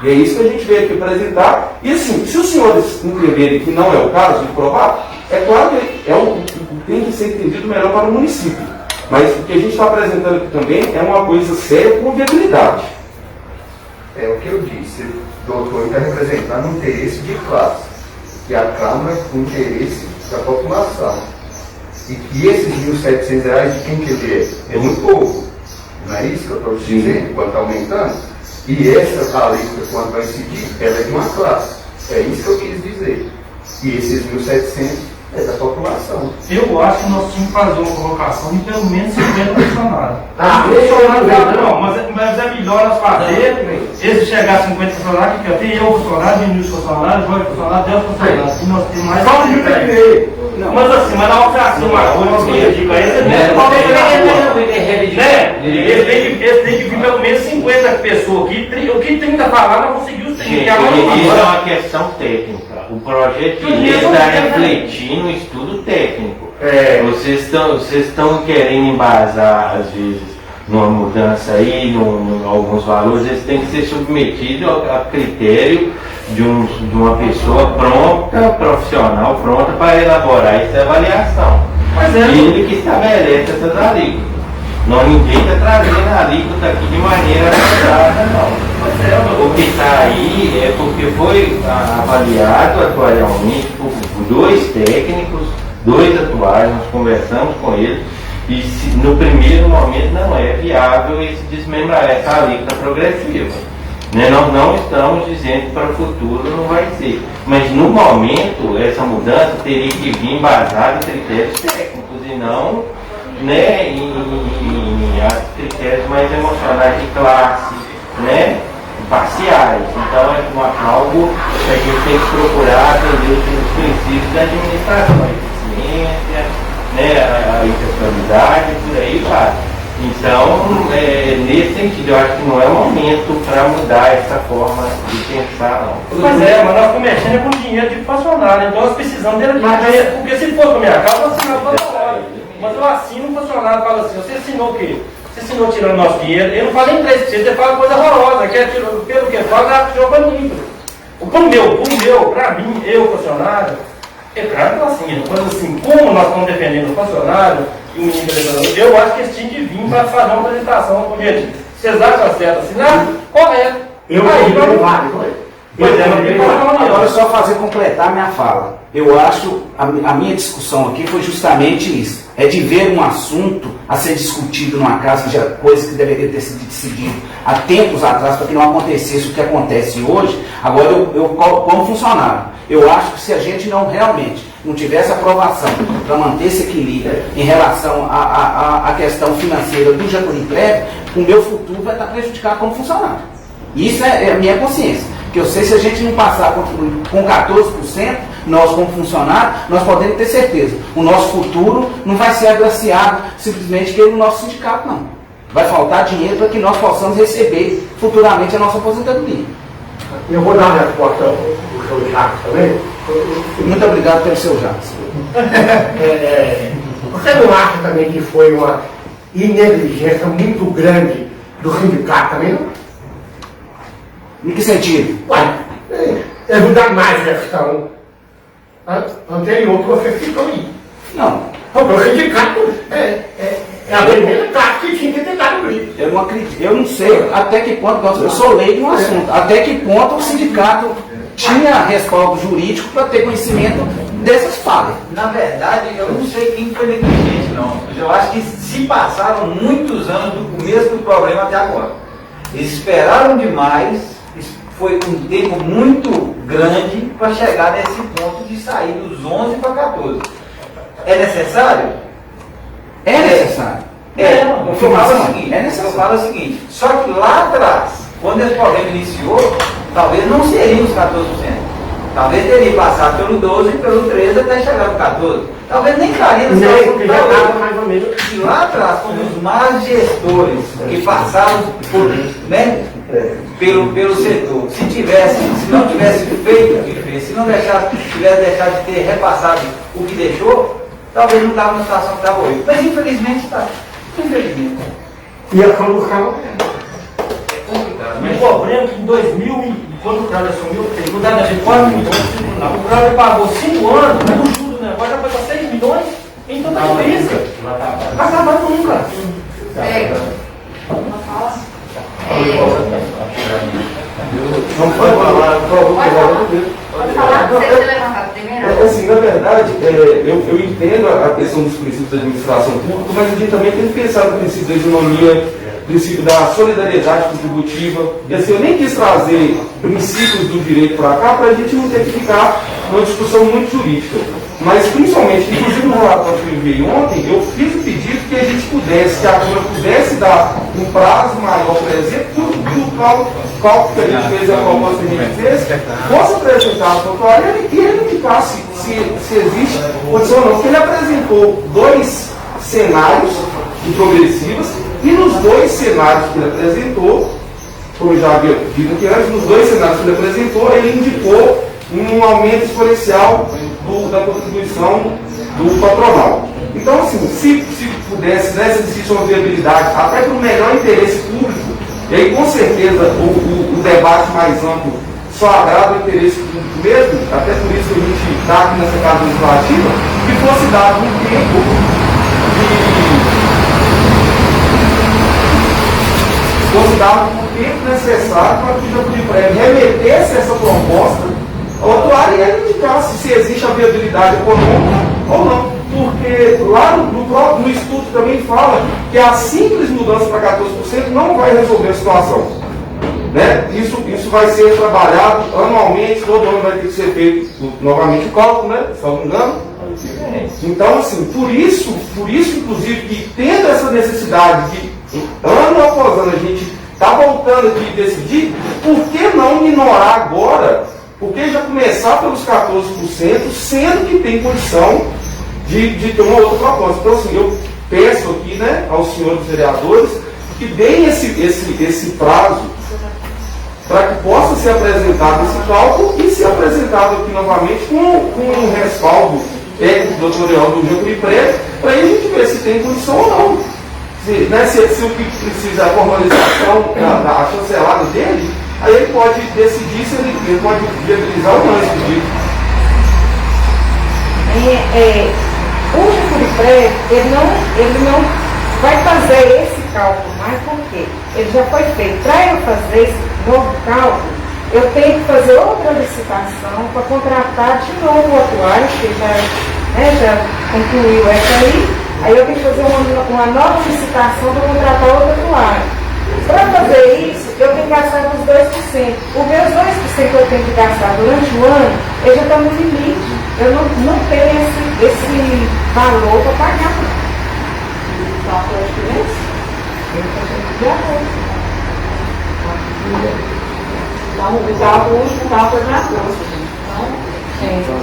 E é isso que a gente veio aqui apresentar. E assim, se os senhores entenderem que não é o caso de provar, é claro que tem que ser entendido melhor para o município. Mas o que a gente está apresentando aqui também é uma coisa séria com viabilidade. É o que eu disse, doutor, está representando um interesse de classe, que a Câmara é um interesse da população. E que esses R$1.700 de quem que ele é? É muito pouco. Não é isso que eu estou dizendo, quando está aumentando? E essa alíquota, quando vai incidir, ela é de uma classe. É isso que eu quis dizer. E esses 1.700 é da população. Eu acho que nós tínhamos que fazer uma colocação de pelo menos 50 funcionários. Mas é melhor nós fazer, esse chegar a 50 funcionários, que tem eu funcionário, Vinícius funcionário, Jorge funcionário, 10 funcionários. E nós temos mais. Mas assim, mas na hora que você assina uma coisa, nós vamos dizer para eles têm que vir pelo menos 50 pessoas aqui. O que 30 falar, não conseguiu os 30. Isso é uma questão técnica. O projeto de lei está refletindo um estudo técnico. Vocês estão querendo embasar, às vezes, numa mudança aí, em alguns valores, eles têm que ser submetidos a critério de uma pessoa pronta, profissional, pronta para elaborar essa avaliação. Ele que estabelece essas alíquotas. Ninguém está trazendo a alíquota aqui de maneira atrasada, não. O que está aí é porque foi avaliado atuarialmente por dois técnicos, dois atuários, nós conversamos com eles, e no primeiro momento não é viável esse desmembrar essa alíquota progressiva. Nós não estamos dizendo que para o futuro não vai ser, mas no momento essa mudança teria que vir embasada em critérios técnicos e não em critérios mais emocionais de classe, parciais. Então é algo que a gente tem que procurar atender os princípios da administração, a eficiência, a impessoalidade, por aí vai. Então, nesse sentido, eu acho que não é o momento para mudar essa forma de pensar, não. Mas mas nós estamos mexendo com dinheiro de funcionário, então nós precisamos dele aqui. Porque se for para minha casa, eu assino toda hora. Mas eu assino um funcionário e falo assim: você assinou o quê? Você assinou tirando nosso dinheiro? Ele não fala nem 3%, ele fala coisa horrorosa, que é pelo que fala, tirou para mim. Para mim, eu, funcionário, é claro que assim, coisa assim, como nós estamos defendendo o funcionário e o menino eleitoral, eu acho que eles tinham que vir para fazer uma apresentação com gente. Vocês acham certo assinar? Correto. Pois é, agora é só fazer completar minha fala. Eu acho, a minha discussão aqui foi justamente isso. É de ver um assunto a ser discutido numa casa, já coisa que deveria ter sido decidido há tempos atrás, para que não acontecesse o que acontece hoje. Agora, eu como funcionário, eu acho que se a gente não realmente não tivesse aprovação para manter esse equilíbrio em relação à questão financeira do Jacuri Prévio, o meu futuro vai estar prejudicado como funcionário. Isso é a minha consciência. Que eu sei, se a gente não passar com 14%, nós como funcionário, nós podemos ter certeza. O nosso futuro não vai ser agraciado simplesmente pelo nosso sindicato, não. Vai faltar dinheiro para que nós possamos receber futuramente a nossa aposentadoria. Eu vou dar uma resposta ao seu Jacques também. Muito obrigado pelo seu Jacques. Você não acha também que foi uma negligência muito grande do sindicato também, não? Em que sentido? Ué, ajudar mais a questão anterior que você citou aí. Não. Porque o sindicato é a primeira classe que tinha que ter dado isso. Eu não acredito, eu não sei até que ponto, eu sou leigo no assunto, até que ponto o sindicato tinha respaldo jurídico para ter conhecimento dessas falhas. Na verdade, eu não sei quem foi negligente, não. Eu acho que se passaram muitos anos do começo do problema até agora. Eles esperaram demais, foi um tempo muito grande para chegar nesse ponto de sair dos 11 para 14. É necessário? É necessário. Eu falo o seguinte, só que lá atrás, quando esse problema iniciou, talvez não seria os 14%. Talvez teria passado pelo 12 e pelo 13 até chegar no 14. Talvez nem estaria no 14. Porque já estava mais ou menos. E lá atrás, quando os más gestores que passaram por, né, pelo setor, se não tivesse feito o que fez, se não tivesse deixado de ter repassado o que deixou, talvez não estava na situação que estava hoje. Mas infelizmente está. Infelizmente. E a solução O problema é que em 2000, quando o Crowley assumiu, o dado de 4 milhões, o Crowley pagou 5 anos, mas o juro do negócio já foi para 6 milhões, então tá difícil. Não acaba nunca. Não pode falar, por favor, Pode falar, você ter levantado primeiro? Assim, na verdade, eu entendo a questão dos princípios da administração pública, mas a gente também tem que pensar no princípio da isonomia, princípio da solidariedade contributiva. E assim, eu nem quis trazer princípios do direito para cá para a gente não ter que ficar numa discussão muito jurídica. Mas, principalmente, inclusive no relatório que eu enviei ontem, eu fiz o pedido que a gente pudesse, que a Câmara pudesse dar um prazo maior, por exemplo, do cálculo que a gente fez, a proposta que a gente fez, fosse apresentado para o autor e ele indicasse se existe condição ou não. Porque ele apresentou 2 cenários de progressivas e nos 2 cenários que ele apresentou, como eu já havia dito aqui antes, nos 2 cenários que ele apresentou, ele indicou um aumento exponencial da contribuição do patronal. Então, assim, se pudesse, né, se existisse uma viabilidade, até para o melhor interesse público, e aí com certeza o debate mais amplo só agrada o interesse público mesmo, até por isso que a gente está aqui nessa casa legislativa, que fosse dado um tempo necessário para que o Jacuri Prévio remetesse essa proposta ao área e ele indicasse se existe a viabilidade econômica ou não. Porque lá no estudo também fala que a simples mudança para 14% não vai resolver a situação. Né? Isso vai ser trabalhado anualmente, todo ano vai ter que ser feito novamente o cálculo, né? Se não me engano. Então, assim, por isso, inclusive, que tendo essa necessidade de, ano após ano, a gente está voltando aqui e decidir, por que não minorar agora? Por que já começar pelos 14%, sendo que tem condição de ter uma outra proposta? Então, assim, eu peço aqui, né, aos senhores vereadores que deem esse prazo para que possa ser apresentado esse cálculo e ser apresentado aqui novamente com um respaldo técnico doutorial do Jacuri Prévio, para a gente ver se tem condição ou não. Se o que precisa é a formalização da chancelada dele, aí ele pode decidir se ele pode viabilizar ou não esse pedido. O Jacuri Prévio, ele não vai fazer esse cálculo mais, por quê? Ele já foi feito. Para eu fazer esse novo cálculo, eu tenho que fazer outra licitação para contratar de novo o atuário, que já concluiu essa aí eu tenho que fazer uma nova licitação para contratar outro atuário. Para fazer isso, eu tenho que gastar os 2%. Os meus 2% que eu tenho que gastar durante o ano, eu já estou no limite. Eu não tenho esse valor para pagar. Então, qual é a diferença? Eu estou tendo de agosto. Então, o cálculo último cálculo é de agosto. Então,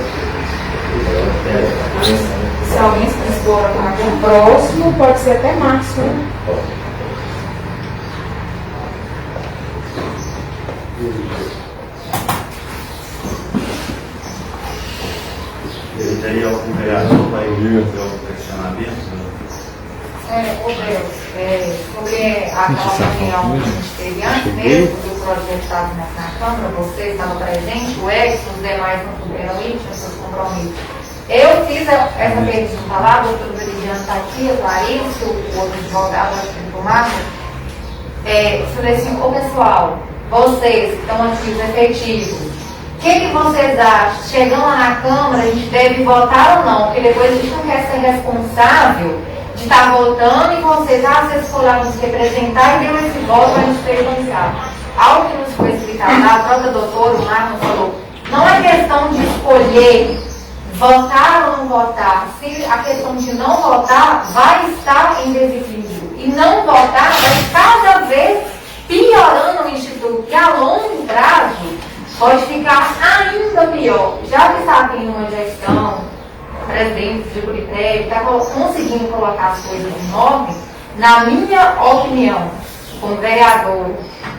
se alguém se dispor a pagar o próximo, pode ser até março, né? Teria algum vereador para ir fazer o questionamento? Sobre aquela reunião que a gente teve antes mesmo do projeto estava na Câmara, você estava presente, o Edson, os demais não puderam ir, tinham seus compromissos. Eu fiz essa pergunta lá, o doutor Veridiano está aqui, o Clarice, o outro advogado, acho que o Marco. Falei assim, ô pessoal, vocês que estão ativos, efetivos, o que vocês acham? Chegando lá na Câmara, a gente deve votar ou não? Porque depois a gente não quer ser responsável de estar votando e vocês foram lá nos representar e deu esse voto para a gente prejudicar. Algo que nos foi explicado, a própria doutora, o Marco falou, não é questão de escolher votar ou não votar. Se a questão de não votar vai estar em desequilíbrio e não votar vai cada vez piorando o Instituto, que a longo prazo pode ficar ainda pior. Já que está tendo uma gestão, presidente de Curiprévio, está conseguindo colocar as coisas em ordem, na minha opinião, como vereador,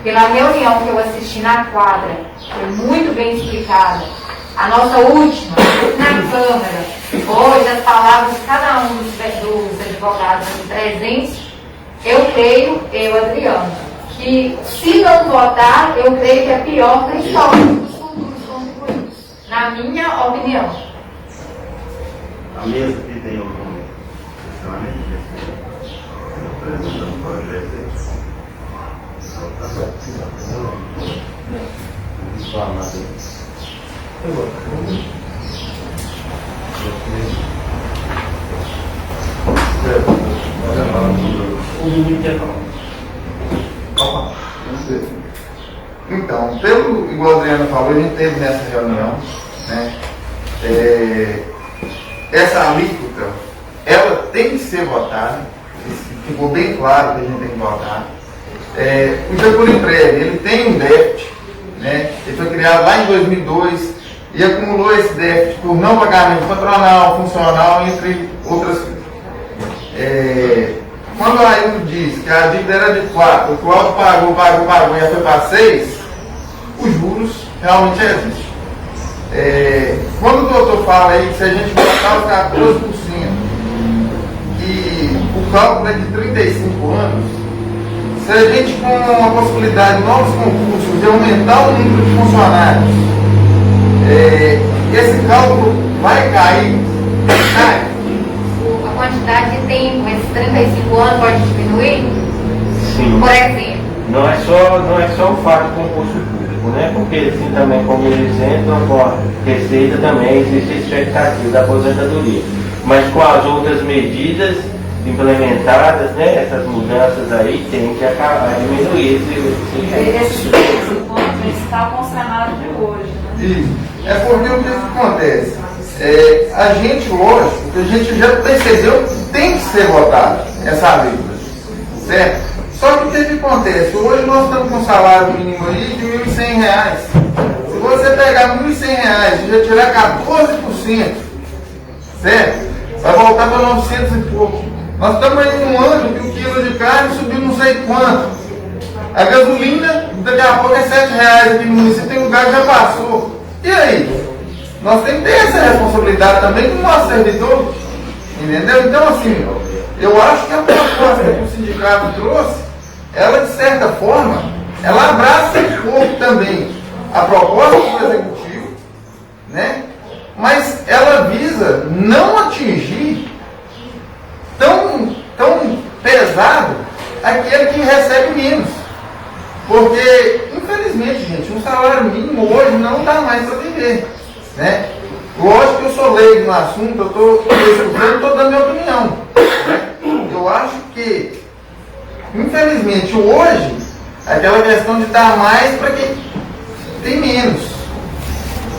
pela reunião que eu assisti na quadra, foi muito bem explicada. A nossa última, na Câmara, foi das palavras de cada um dos advogados aqui presentes, eu creio, Adriano, que se não votar, eu creio que é pior, principalmente os futuros contribuintes, na minha opinião. A mesa aqui tem algum questionamento? Apresentando o projeto aí. Então, igual o Adriano falou, a gente teve nessa reunião, né? Essa alíquota, ela tem que ser votada, ficou bem claro que a gente tem que votar. O Japuriprévio, ele tem um déficit, né? Ele foi criado lá em 2002 e acumulou esse déficit por não pagamento patronal, funcional, entre outras coisas. Quando a Ailton disse que a dívida era de 4, o Cláudio pagou e já foi para 6, os juros realmente existem. Quando o doutor fala aí que se a gente botar os 14% e o cálculo é de 35 anos, se a gente com a possibilidade de novos concursos de aumentar o número de funcionários, esse cálculo vai cair, a quantidade de tempo, esses 35 anos pode diminuir? Sim. Por exemplo? Não é só o fato do concurso público, né? Porque assim também, como eles entram com a receita, também existe a expectativa da aposentadoria. Mas com as outras medidas implementadas, né? Essas mudanças aí tem que acabar diminuir esse Esses 35 anos, eles estavam consternados de hoje, né? Isso. É porque o que acontece? A gente, lógico, a gente já percebeu que tem que ser votado essa alíquota, certo? Só que o que acontece? Hoje nós estamos com um salário mínimo aí de R$ 1.100. Se você pegar R$ 1.100 e já tirar 14%, certo? Vai voltar para 900 e pouco. Nós estamos aí num ano que o quilo de carne subiu não sei quanto. A gasolina, daqui a pouco é R$ 7 aqui no município, tem lugar que já passou. E aí? Nós temos que ter essa responsabilidade também com o nosso servidor, entendeu? Então, assim, eu acho que a proposta que o sindicato trouxe, ela, de certa forma, ela abraça um pouco também a proposta do Executivo, né? Mas ela visa não atingir tão pesado aquele que recebe menos. Porque, infelizmente, infelizmente, gente, um salário mínimo hoje não dá mais para viver, né? Lógico que eu sou leigo no assunto, eu estou dando minha opinião, né? Eu acho que, infelizmente, hoje, aquela questão de dar mais para quem tem menos.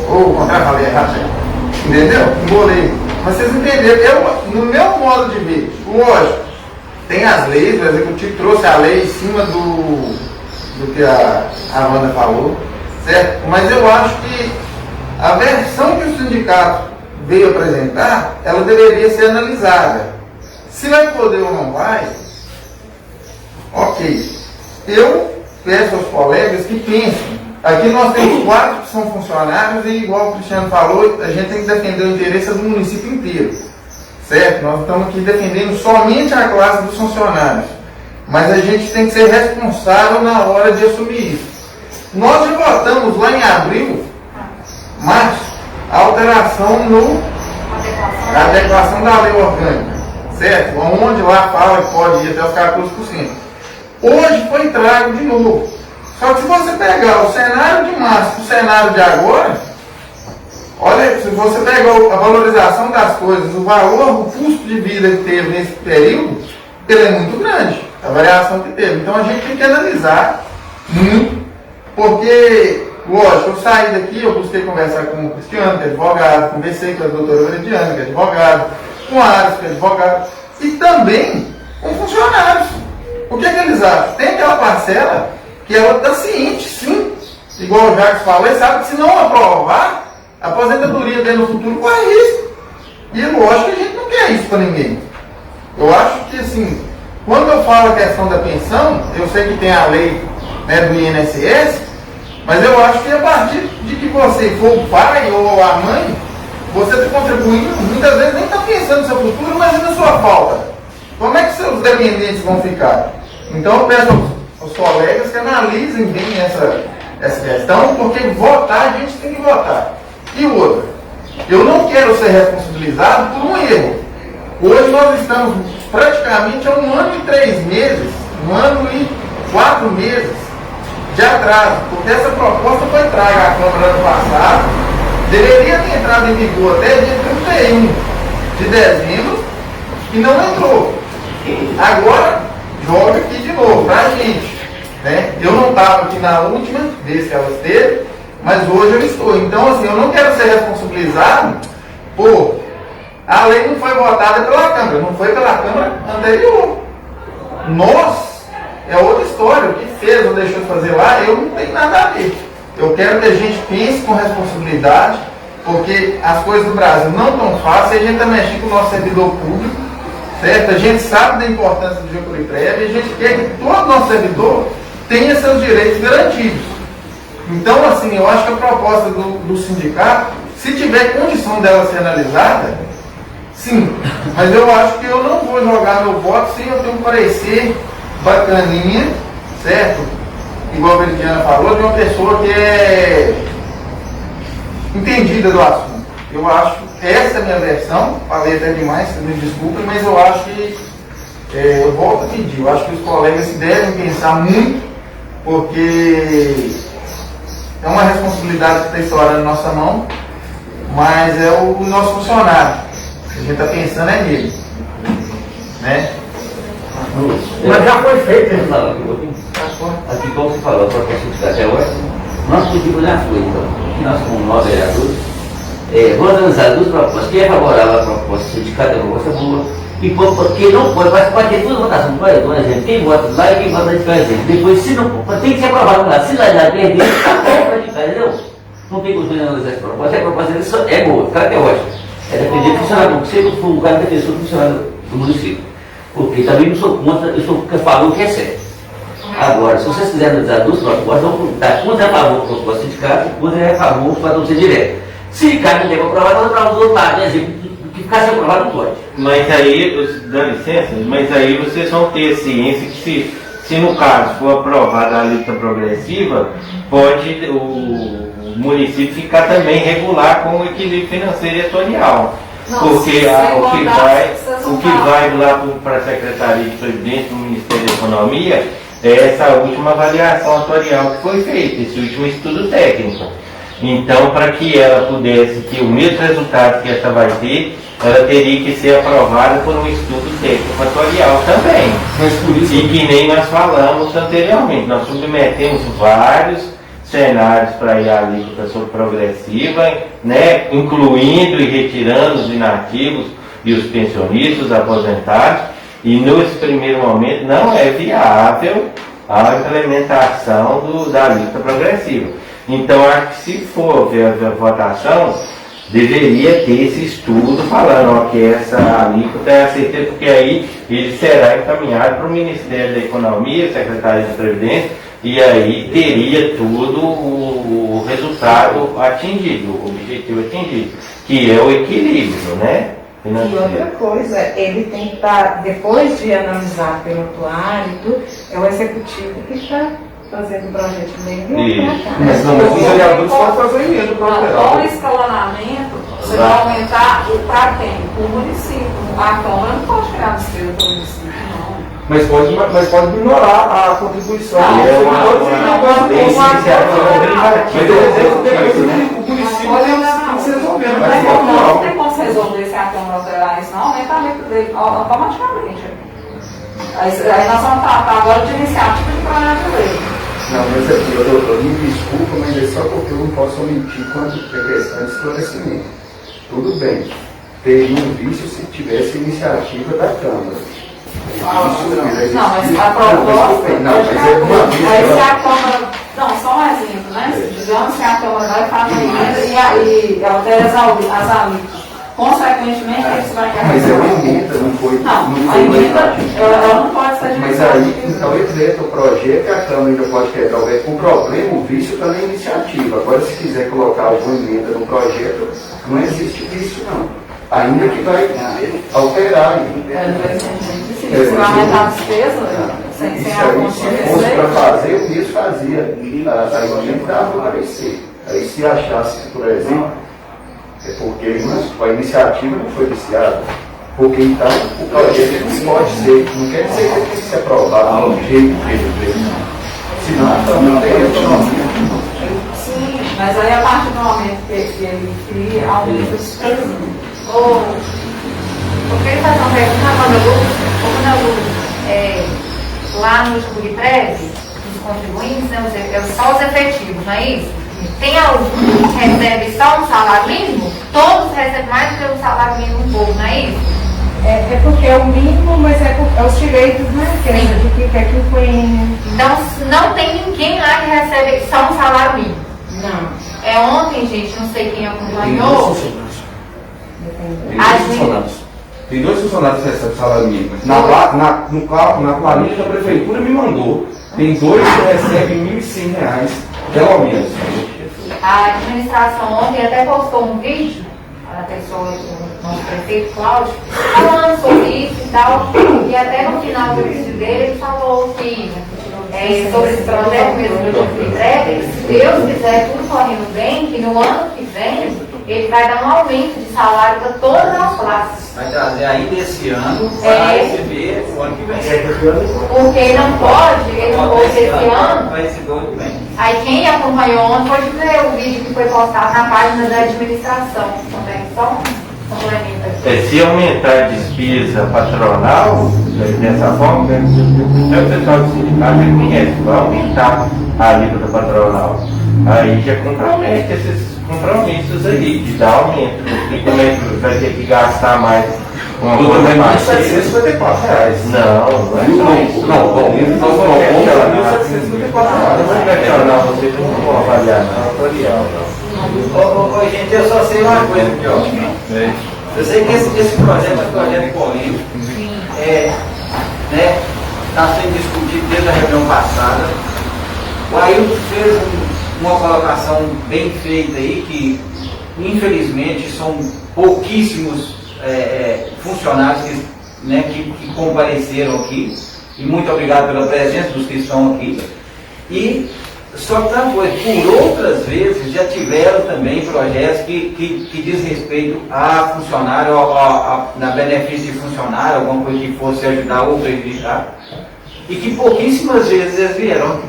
Ou o contrário, falei errado, entendeu? Embolei. Mas vocês entenderam, no meu modo de ver, lógico, tem as leis, o executivo trouxe a lei em cima do que a Wanda falou, certo? Mas eu acho que a versão que o sindicato veio apresentar, ela deveria ser analisada. Se vai poder ou não vai, ok. Eu peço aos colegas que pensem. Aqui nós temos 4 que são funcionários e, igual o Cristiano falou, a gente tem que defender o interesse do município inteiro. Certo? Nós estamos aqui defendendo somente a classe dos funcionários. Mas a gente tem que ser responsável na hora de assumir isso. Nós já votamos lá em abril, março, a alteração a adequação da lei orgânica. Certo? Onde lá fala que pode ir até os 14%. Hoje foi trago de novo. Só que se você pegar o cenário de março para o cenário de agora, olha, se você pegar a valorização das coisas, o valor, o custo de vida que teve nesse período, ele é muito grande, a variação que teve. Então a gente tem que analisar muito, porque, lógico, eu saí daqui, eu busquei conversar com o Cristiano, que é advogado, conversei com a doutora Veridiana, que é advogado, com a Ares, que é advogado, e também com funcionários. O que eles acham? Tem aquela parcela que ela está ciente, sim, igual o Jacques falou, e sabe que se não aprovar, a aposentadoria dele no futuro corre risco. E lógico que a gente não quer isso para ninguém. Eu acho que, assim, quando eu falo a questão da pensão, eu sei que tem a lei, né, do INSS, mas eu acho que a partir de que você for o pai ou a mãe, você está contribuindo, muitas vezes nem está pensando no seu futuro, mas na sua falta. Como é que seus dependentes vão ficar? Então eu peço aos colegas que analisem bem essa questão, porque votar a gente tem que votar. E outra, eu não quero ser responsabilizado por um erro. Hoje nós estamos praticamente há 1 ano e 3 meses, 1 ano e 4 meses de atraso, porque essa proposta foi traga à Câmara ano passado, deveria ter entrado em vigor até dia 31 de dezembro e não entrou. Agora joga aqui de novo pra gente, né? Eu não estava aqui na última vez que ela esteve, mas hoje eu estou. Então, assim, eu não quero ser responsabilizado por a lei não foi votada pela Câmara, não foi pela Câmara anterior. Nós, é outra história, o que fez ou deixou de fazer lá, eu não tenho nada a ver. Eu quero que a gente pense com responsabilidade, porque as coisas do Brasil não estão fáceis, a gente está mexendo com o nosso servidor público, certo? A gente sabe da importância do Jacuripreva e a gente quer que todo nosso servidor tenha seus direitos garantidos. Então, assim, eu acho que a proposta do sindicato, se tiver condição dela ser analisada, sim, mas eu acho que eu não vou jogar meu voto sem eu ter um parecer bacaninha, certo? Igual a Veridiana falou, de uma pessoa que é entendida do assunto. Eu acho que essa é a minha versão, falei até demais, me desculpem, mas eu acho que, eu volto a pedir, eu acho que os colegas devem pensar muito, porque é uma responsabilidade que está estourando na nossa mão, mas é o nosso funcionário. A gente está pensando é nele, né? Mas já foi feito, hein? Aqui, como você falou, para a até hoje, nós pedimos nas coisas, então, que nós, como 9 vereadores, vamos analisar 2 propostas. Quem é favorável à proposta, o sindicato é uma proposta boa, e quem não pode, mas pode ter 2 votações, por exemplo, quem vota lá e quem vota de cá, depois, se não, tem que ser aprovado lá, se lá perder, a de cá, entendeu? Não tem como analisar essa proposta, a proposta é boa, o cara é ótimo. É depender do funcionário, porque se eu for um cara defensor do funcionário do município. Porque também não sou contra, eu sou falando que é certo. Agora, se vocês quiserem analisar 2 propostas, vamos dar contra a favor do proposta do sindicato e contra a favor do patrão ser direto. Se o sindicato não tem para aprovar, nós aprovamos do outro lado, né? Que ficar sem aprovado não pode. Mas aí, dá licença, mas aí vocês vão ter ciência que se no caso for aprovada a lista progressiva, pode o município ficar também regular com o equilíbrio financeiro e setorial. Porque o que vai lá para a Secretaria de Previdência do Ministério da Economia essa última avaliação atuarial que foi feita, esse último estudo técnico. Então, para que ela pudesse ter o mesmo resultado que essa vai ter, ela teria que ser aprovada por um estudo técnico atuarial também. Mas por isso... E que nem nós falamos anteriormente, nós submetemos vários cenários para ir à alíquota sobre progressiva, né, incluindo e retirando os inativos e os pensionistas, os aposentados, e nesse primeiro momento não é viável a implementação da alíquota progressiva. Então, acho que se for ver a votação, deveria ter esse estudo falando ó, que essa alíquota é aceita, porque aí ele será encaminhado para o Ministério da Economia, Secretaria de Previdência, e aí teria tudo o resultado atingido, o objetivo atingido, que é o equilíbrio, né? E outra coisa, ele tem que estar, depois de analisar pelo atuário e tudo, é o executivo que está fazendo o projeto de lei. Mas não, mas os vereadores podem fazer emenda para o Com o escalonamento, você vai aumentar para quem? O município. A Câmara não pode criar despesa para o município, não. Mas pode ignorar a contribuição. Não, É uma não tem como se resolver se a Câmara alterar isso, não, aumenta a alíquota dele automaticamente. Aí nós vamos tratar agora de iniciativa de projeto de lei. Não, mas aqui, doutor, me desculpa, mas é só porque eu não posso omitir quanto é questão de esclarecimento. Tudo bem, teria um vício se tivesse iniciativa da Câmara. Não, mas a proposta. Aí se a Câmara. Não, só um exemplo, né? Digamos que a Câmara vai fazer emenda e altera as alíquotas. Consequentemente, isso vai carregar. Mas é uma emenda, não foi. Não, a emenda ela não pode ser mas aí, então, ele veta o projeto e a Câmara ainda pode quebrar o veto. O problema, o vício está na iniciativa. Agora, se quiser colocar alguma emenda no projeto, não existe vício, não. Ainda que vai alterar. Você vai aumentar a despesa sem a consciência. Para fazer, o mesmo fazia. A emenda dava para aparecer. Aí, se achasse, por exemplo, é porque a iniciativa não foi viciada. Porque então o projeto não pode ser, não quer dizer que ele tem que ser aprovado do jeito que ele fez. Senão a Câmara não tem autonomia. Sim, mas aí a partir do momento que ele cria, aumenta os preços. Porque ele faz uma pergunta, lá no Jaburiprev, os contribuintes, né, só os efetivos, não é isso? Tem algum que recebe só um salário mínimo? Todos recebem mais do que um salário mínimo um pouco, não é isso? É porque é o mínimo, mas é os direitos, né? Que aquilo foi. Então, não tem ninguém lá que recebe só um salário mínimo. Não. Ontem, gente, não sei quem acompanhou. Tem dois funcionários que recebem salário mínimo. Na planilha da prefeitura me mandou. Tem dois que recebem R$1.100, pelo menos. A administração ontem até postou um vídeo, a pessoa do nosso prefeito Cláudio, falando sobre isso e tal. E até no final do vídeo dele ele falou que sobre esse projeto mesmo que eu tive entregue, se Deus quiser tudo correndo bem, que no ano que vem ele vai dar um aumento de salário para todas as classes. Vai trazer ainda esse ano para receber o ano que vem. Porque ele não pode esse ano. Vai receber o ano que vem. Aí quem acompanhou ontem pode ver o vídeo que foi postado na página da administração também. Só um complemento. Se aumentar a despesa patronal, dessa forma, o pessoal do sindicato já conhece, vai aumentar a alíquota patronal. Aí já compromete esses compromissos aí, de dar aumento, porque como é que vai ter que gastar mais com uma coisa mais R$754. Não, não é só isso. Não, bom, então vamos R$754. Não vai questionar, vocês não vão avaliar não. Gente, eu só sei uma coisa aqui, ó. Eu sei que esse projeto é um projeto polêmico. Está sendo discutido desde a reunião passada. O Ailton fez uma colocação bem feita aí, que infelizmente são pouquíssimos funcionários que compareceram aqui, e muito obrigado pela presença dos que estão aqui. E só tanto por outras vezes já tiveram também projetos que diz respeito a funcionário, na benefício de funcionário, alguma coisa que fosse ajudar ou prejudicar. e que pouquíssimas vezes eles vieram,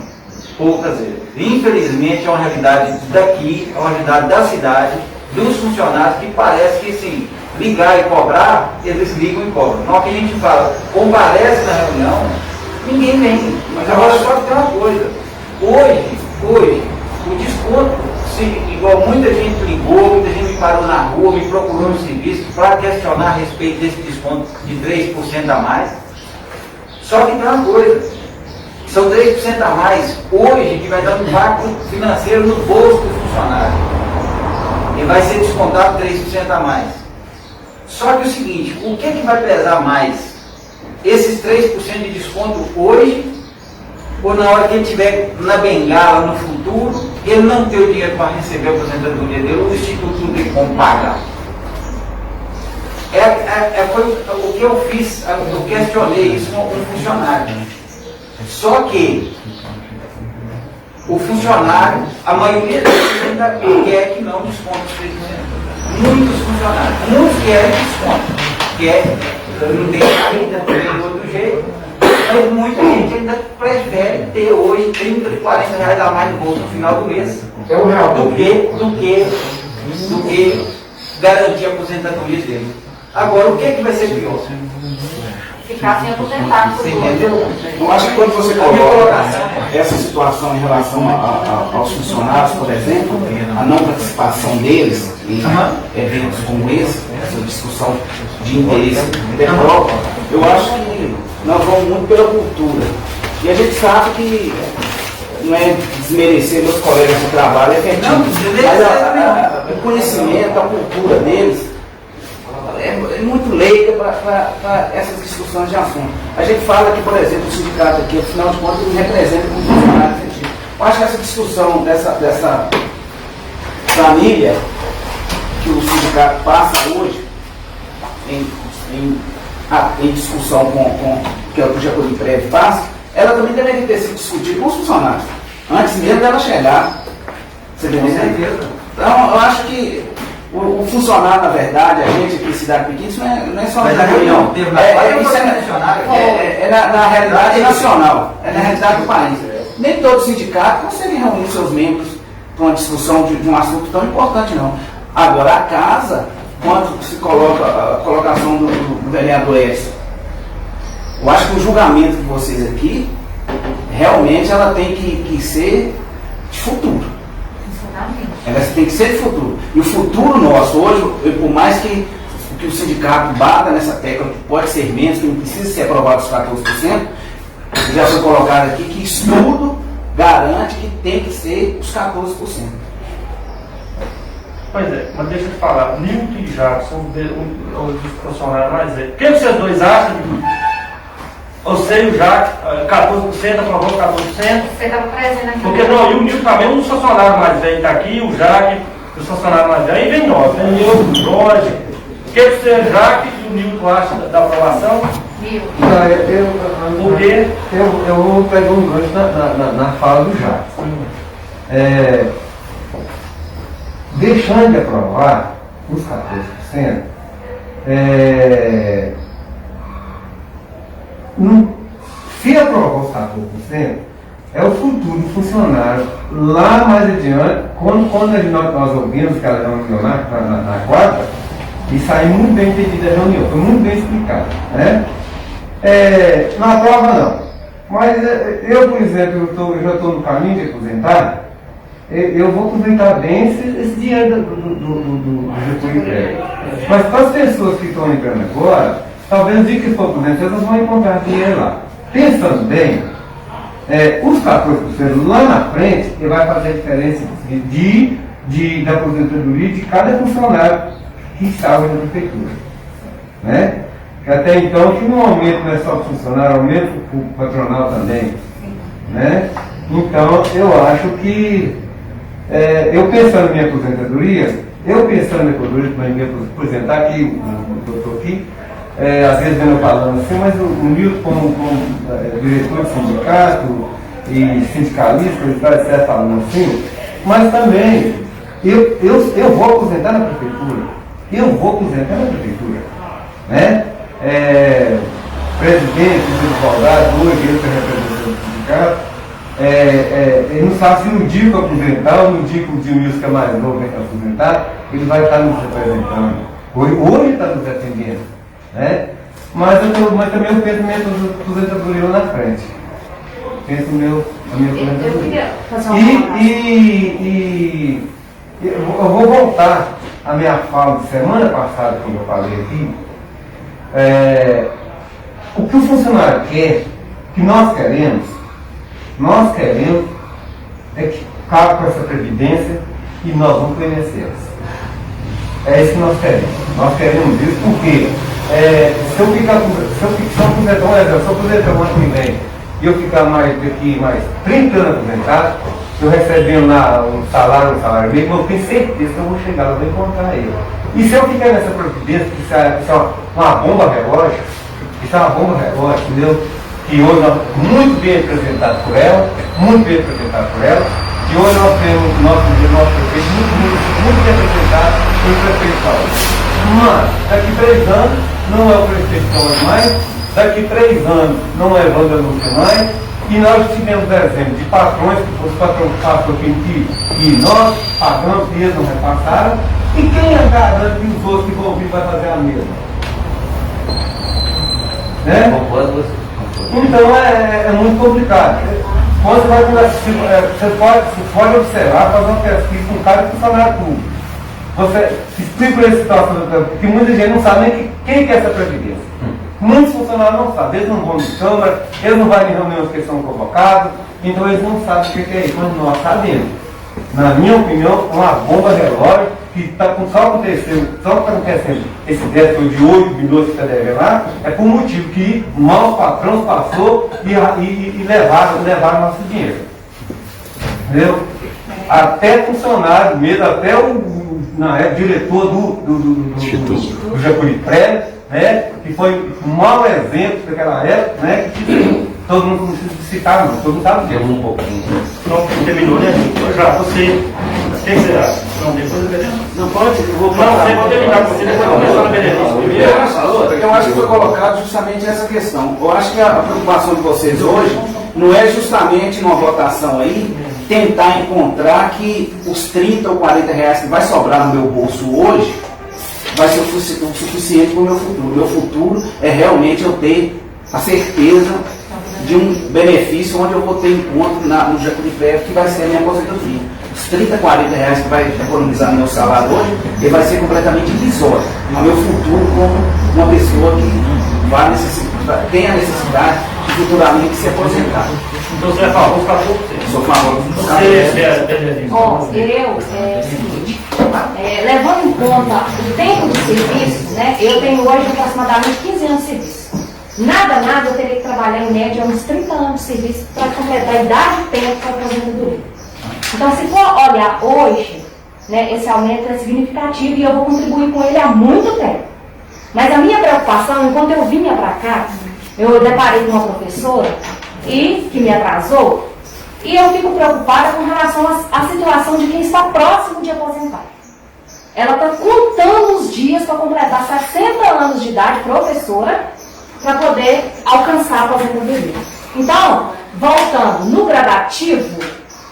poucas vezes. Infelizmente é uma realidade daqui, é uma realidade da cidade, dos funcionários, que parece que assim, ligar e cobrar, eles ligam e cobram. Na hora que a gente fala, comparece na reunião, ninguém vem. Mas agora só que tem uma coisa, hoje, o desconto, igual muita gente ligou, muita gente me parou na rua, me procurou no serviço para questionar a respeito desse desconto de 3% a mais. Só que tem uma coisa, são 3% a mais hoje que vai dar um impacto financeiro no bolso do funcionário. E vai ser descontado 3% a mais. Só que o seguinte, o que vai pesar mais? Esses 3% de desconto hoje, ou na hora que ele estiver na bengala no futuro, ele não ter o dinheiro para receber a aposentadoria dele, o Instituto não tem como pagar. Foi o que eu fiz, eu questionei isso com um funcionário. Só que o funcionário, a maioria deles ainda quer que não desconte os 3%. Muitos funcionários, muitos querem desconto, não tem saída, não tem outro jeito, mas muita gente ainda prefere ter hoje 30, 40 reais a mais no bolso no final do mês, do que garantir a aposentadoria dele. Agora, o que vai ser pior? Ficar sem aposentado. Você entendeu? Eu acho que quando você coloca essa situação em relação aos funcionários, por exemplo, a não participação deles em eventos como esse, essa discussão de interesse próprio, eu acho que nós vamos muito pela cultura. E a gente sabe que não é desmerecer meus colegas de trabalho, é verdade. Mas o conhecimento, a cultura deles é muito leiga para essas discussões de assunto. A gente fala que, por exemplo, o sindicato aqui, afinal de contas, ele representa um funcionário efetivo. Eu acho que essa discussão dessa família que o sindicato passa hoje em discussão que é o que o Jaculi Prévio passa, ela também deveria ter sido discutida com os funcionários, antes mesmo dela chegar. Você entendeu? Então, eu acho que o funcionário, na verdade, a gente aqui em cidade pequena, isso não é só uma reunião. É na realidade nacional, é na realidade do país. Nem todo sindicato consegue reunir seus membros para uma discussão de um assunto tão importante, não. Agora, a casa, quando se coloca a colocação do vereador Edson, eu acho que o julgamento de vocês aqui, realmente ela tem que ser de futuro. Ela tem que ser de futuro. E o futuro nosso, hoje, por mais que o sindicato bata nessa tecla, que pode ser menos, que não precisa ser aprovado os 14%, já foi colocado aqui que estudo garante que tem que ser os 14%. Pois é, mas deixa eu te falar, Nilton e Jackson, os profissionais mais velhos, o que vocês dois acham? Você e o Jacques, 14%, aprovou 14%. Você estava presente aqui. Porque não, e o Nilton também, um dos funcionários mais velhos está aqui, o Jacques, os funcionários mais velhos, e vem nós, vem eu, o Jorge. O que você, Jacques e o Nilton acham da aprovação? Por quê? Eu vou pegar um gancho na fala do Jacques. Deixando de aprovar os 14%, se aprovar os 14%, é o futuro funcionário lá mais adiante, quando nós ouvimos que ela reunião na quarta, e saiu muito bem entendida a reunião, foi muito bem explicado, né? Não aprova não, mas eu, por exemplo, eu já estou no caminho de aposentar, eu vou aproveitar bem esse dinheiro do Getúlio Prévio. Mas para as pessoas que estão entrando agora, talvez o dia que for aposentar, elas vão encontrar dinheiro lá. Pensando bem, os 14% lá na frente, ele vai fazer a diferença da aposentadoria de cada funcionário que estava na prefeitura. Né? Até então, que no aumento não é só para o funcionário, aumento para o patronal também. Né? Então, eu acho que, eu pensando em minha aposentadoria, para me aposentar aqui, o doutor aqui, às vezes vendo falando assim, mas o Nilton como diretor de sindicato e sindicalista, ele está certo falando assim, mas também eu vou aposentar na prefeitura. Né? presidente do advogado, hoje ele que representa o sindicato, ele não sabe se no dia que eu aposentar ou no dia que o Dilmilson, que é mais novo, vai aposentar, ele vai estar nos representando. Hoje está nos atendendo. Né? Mas também eu penso minha aposentadoria lá na frente. Penso a minha aposentadoria. Eu vou voltar à minha fala de semana passada, como eu falei aqui. O que o funcionário quer, que nós queremos é que cabe com essa previdência e nós vamos conhecê-las. É isso que nós queremos. Nós queremos isso porque se eu aposentar o ano que vem e eu ficar daqui mais 30 anos aposentado, eu recebendo lá um salário meio, eu tenho certeza que eu vou chegar lá e vou encontrar ele. E se eu ficar nessa previdência, que isso é uma bomba relógio, entendeu? Que hoje nós muito bem representado por ela, e hoje nós temos nosso prefeito muito bem representado pelo prefeito Paulo. Mas daqui 3 anos não é o prefeito Paulo mais, daqui 3 anos não é Wanda Lúcia mais, e nós tivemos exemplo de patrões, que os patrões passam aqui e nós pagamos e eles não repassaram, e quem é garante que os outros que vão vir vai fazer a mesma? Né? Então é muito complicado. Quando você pode observar, fazer uma pesquisa com cada funcionário público. Você explica essa situação, porque muita gente não sabe nem quem é essa previdência. Muitos funcionários não sabem, eles não vão de câmara, eles não vão em reuniões que são convocados, então eles não sabem o que é isso, mas nós sabemos. Na minha opinião, é uma bomba relógio que só acontecendo esse déficit de 8 milhões que está devendo lá, é por motivo que maus patrões passou e levaram nosso dinheiro. Entendeu? Até funcionário mesmo, até o diretor do Japuripé, né, que foi um mau exemplo daquela época, né, que todo mundo não precisa citar, não, todo mundo sabe disso. Um pouquinho. Pronto, terminou, né? Já, você. O que você acha? Não, depois eu verei. Não pode? Eu vou terminar com você, depois eu começar na Berenice. Eu acho que foi colocado justamente essa questão. Eu acho que a preocupação de vocês hoje não é justamente numa votação aí tentar encontrar que os 30 ou 40 reais que vai sobrar no meu bolso hoje vai ser o suficiente para o meu futuro. O meu futuro é realmente eu ter a certeza de um benefício onde eu vou ter encontro no Japuripé, que vai ser a minha aposentadoria. Os 30, 40 reais que vai economizar no meu salário hoje, ele vai ser completamente irrisório. O meu futuro como uma pessoa que tem a necessidade de futuramente se aposentar. Então você é a favor dos 14%? Sou a favor dos 14%. Eu, é o seguinte, levando em conta o tempo de serviço, né, eu tenho hoje aproximadamente 15 anos de serviço. Nada, eu teria que trabalhar em média uns 30 anos de serviço para completar a idade e tempo para a aposentadoria. Então, se for olhar hoje, né, esse aumento é significativo e eu vou contribuir com ele há muito tempo. Mas a minha preocupação, enquanto eu vinha para cá, eu deparei com uma professora que me atrasou, e eu fico preocupada com relação à situação de quem está próximo de aposentar. Ela está contando os dias para completar 60 anos de idade, professora, para poder alcançar a aposentadoria. Então, voltando no gradativo,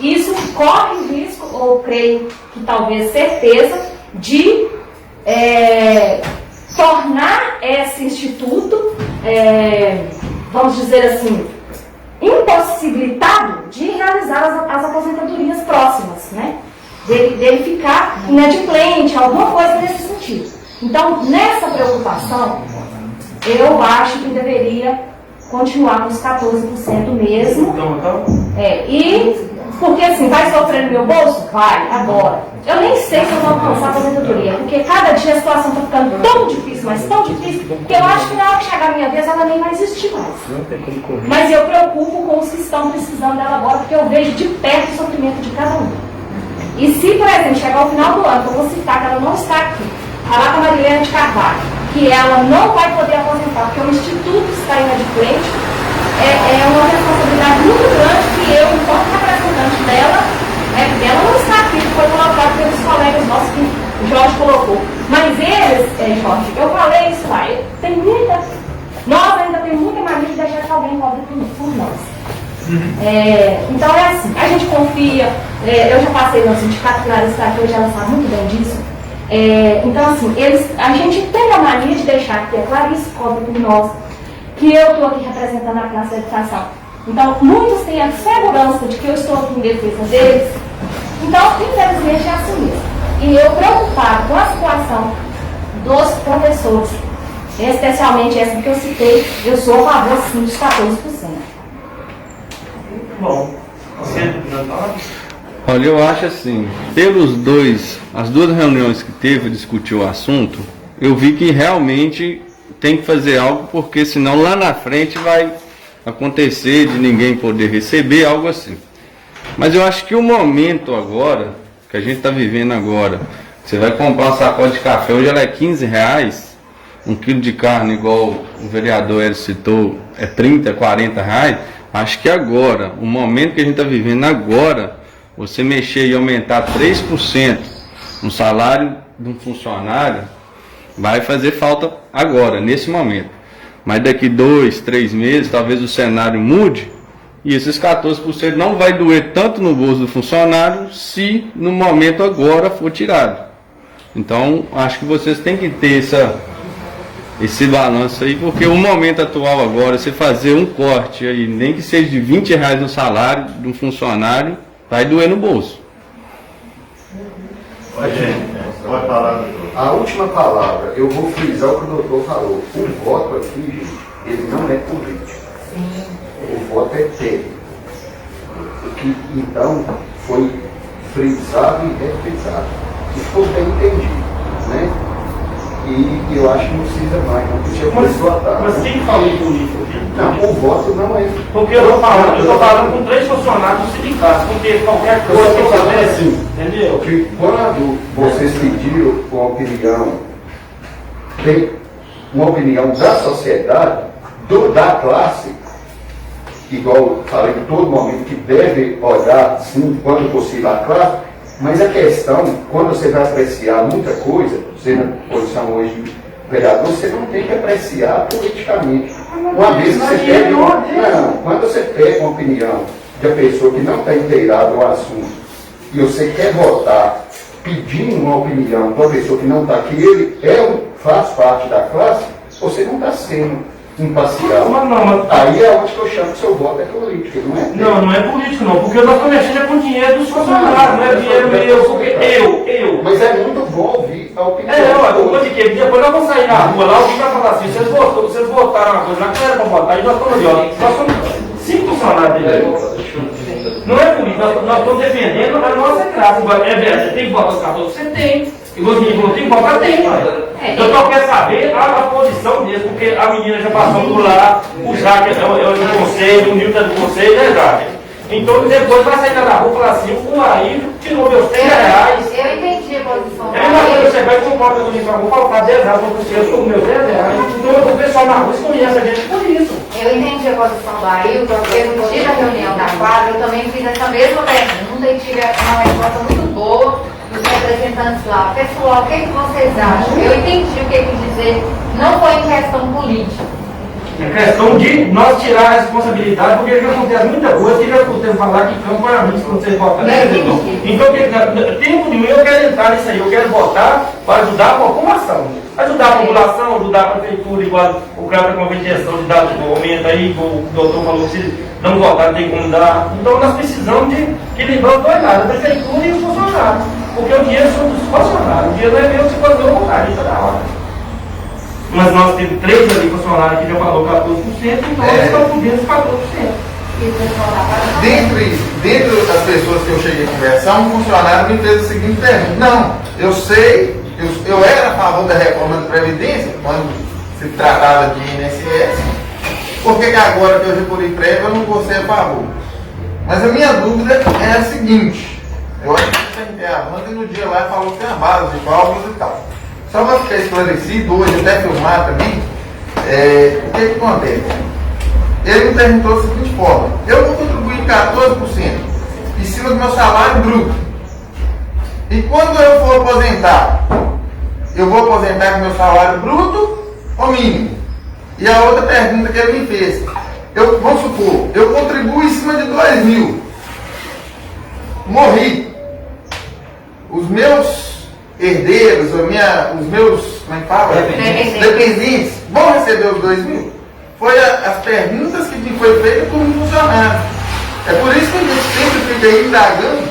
isso corre o risco, ou creio que talvez certeza, de tornar esse instituto, vamos dizer assim, impossibilitado de realizar as aposentadorias próximas, né? Dele ficar inadimplente, alguma coisa nesse sentido. Então, nessa preocupação, eu acho que deveria continuar com os 14% mesmo. Porque assim, vai sofrer no meu bolso? Vai, agora. Eu nem sei se eu vou alcançar a aposentadoria, porque cada dia a situação está ficando tão difícil, mas tão difícil, que eu acho que na hora que chegar a minha vez ela nem vai existir mais. Mas eu preocupo com os que estão precisando dela agora, porque eu vejo de perto o sofrimento de cada um. E se, por exemplo, chegar ao final do ano, eu vou citar que ela não está aqui, a Lata Marilena de Carvalho, que ela não vai poder aposentar, porque o Instituto está inadimplente, é uma responsabilidade muito grande que eu, enquanto representante dela, porque ela não está aqui, foi colocado pelos colegas nossos que o Jorge colocou. Mas eles, Jorge, eu falei isso lá, nós ainda temos muita Então é assim, a gente confia, eu já passei no sindicato Clarista aqui, eu já sabe muito bem disso. Então assim, a gente tem a mania de deixar que a Clarice cobre por nós, que eu estou aqui representando a classe da educação. Então, muitos têm a segurança de que eu estou aqui em defesa deles. Então, infelizmente, é assim mesmo. E eu, preocupado com a situação dos professores, especialmente essa que eu citei, eu sou a favor, sim, dos 14%. Bom, você... Olha, eu acho assim, as duas reuniões que teve, discutiu o assunto, eu vi que realmente tem que fazer algo, porque senão lá na frente vai acontecer de ninguém poder receber, algo assim. Mas eu acho que o momento agora, que a gente está vivendo agora, você vai comprar um sacote de café, hoje ela é R$15, um quilo de carne, igual o vereador Hélio citou, é 30, 40 reais. Acho que agora, o momento que a gente está vivendo agora, você mexer e aumentar 3% no salário de um funcionário, vai fazer falta agora, nesse momento. Mas daqui 2, 3 meses, talvez o cenário mude, e esses 14% não vai doer tanto no bolso do funcionário, se no momento agora for tirado. Então, acho que vocês têm que ter esse balanço aí, porque o momento atual agora, você fazer um corte aí, nem que seja de R$20 no salário de um funcionário, vai doer no bolso. Pode falar, doutor. A última palavra, eu vou frisar o que o doutor falou. O voto aqui, gente, ele não é político. O voto é técnico. Que, então, foi frisado e refrisado. E ficou bem entendido, né? E eu acho que não precisa mais, não precisa votar. Mas quem falou em político aqui? Não, o voto não é. Porque eu estou falando com 3 funcionários do sindicato, porque qualquer coisa que acontece, entendeu? Que quando vocês pediram uma opinião da sociedade, da classe, igual eu falei em todo momento, que deve olhar, sim, quando possível, a classe, mas a questão, quando você vai apreciar muita coisa, você na posição hoje de vereador, você não tem que apreciar politicamente. Uma vez que você pega quando você pega uma opinião de uma pessoa que não está inteirada no assunto e você quer votar pedindo uma opinião de uma pessoa que não está aqui, ele faz parte da classe, você não está sendo imparcial. Aí é onde que eu chamo que seu voto é político, não é? Não é político não, porque nós estamos mexendo com o dinheiro dos funcionários, não é dinheiro meu, porque eu. Mas é muito bom ouvir a opinião. Depois nós vamos sair na rua lá, alguém vai falar assim, vocês votaram uma coisa lá, que era para votar, e nós estamos ali, ó, nós somos 5 funcionários dele. Não é político, nós estamos defendendo a nossa classe. Você tem que votar os 14, você tem. E você falou, tem que votar, tem, eu só quero saber a posição deles, porque a menina já passou por lá, o Jaque é do conselho, o Nilton é do conselho, né, Jaque? Então depois vai sair na rua e falar assim, o Aílio tirou meus R$100. Eu entendi a posição. Você vai comprar o meu vou faltar R$10 para você, eu sou com meus R$10. Então o pessoal na rua conhece a gente por isso. Eu entendi a posição do Ailton, porque no dia da reunião da quadra eu também fiz essa mesma pergunta e tive uma resposta muito boa dos representantes lá. Pessoal, o que vocês acham? Eu entendi o que quis dizer, não foi em questão política. É questão de nós tirar a responsabilidade, porque já acontece muita coisa que já escutei falar que campo é amigo quando vocês votam, né, Vitor? Então, tempo nenhum eu quero entrar nisso aí, eu quero votar para ajudar a população. Ajudar a população, ajudar a prefeitura, igual o cara está com a gestão de dados de aumento aí, o doutor falou que se não votar não tem como dar. Então nós precisamos de equilibrar os dois lados, a prefeitura e os funcionários. Porque o dinheiro são dos funcionários, o dinheiro não é meu se fazer o vontade, isso é da hora. Mas nós temos 3 ali funcionários que já falou 14%, então nós estamos por dentro dos 14%. Dentre as pessoas que eu cheguei a conversar, um funcionário me fez a seguinte pergunta: não, eu sei, eu era a favor da reforma da Previdência, quando se tratava de INSS, por que agora que eu recolhi prévio eu não vou ser a favor? Mas a minha dúvida é a seguinte: eu acho que você tem a Amanda no dia lá falou que tem a base de cálculos e tal. Só para ficar esclarecido, hoje até filmar também, o que acontece? Ele me perguntou da seguinte forma: eu vou contribuir 14% em cima do meu salário bruto. E quando eu for aposentar, eu vou aposentar com meu salário bruto ou mínimo? E a outra pergunta que ele me fez: vamos supor, eu contribuo em cima de 2 mil. Morri. Os meus herdeiros, os meus, como é que fala? Dependentes vão receber os 2 mil? Foi as perguntas que me foi feita por um funcionário. É por isso que a gente sempre fica aí indagando,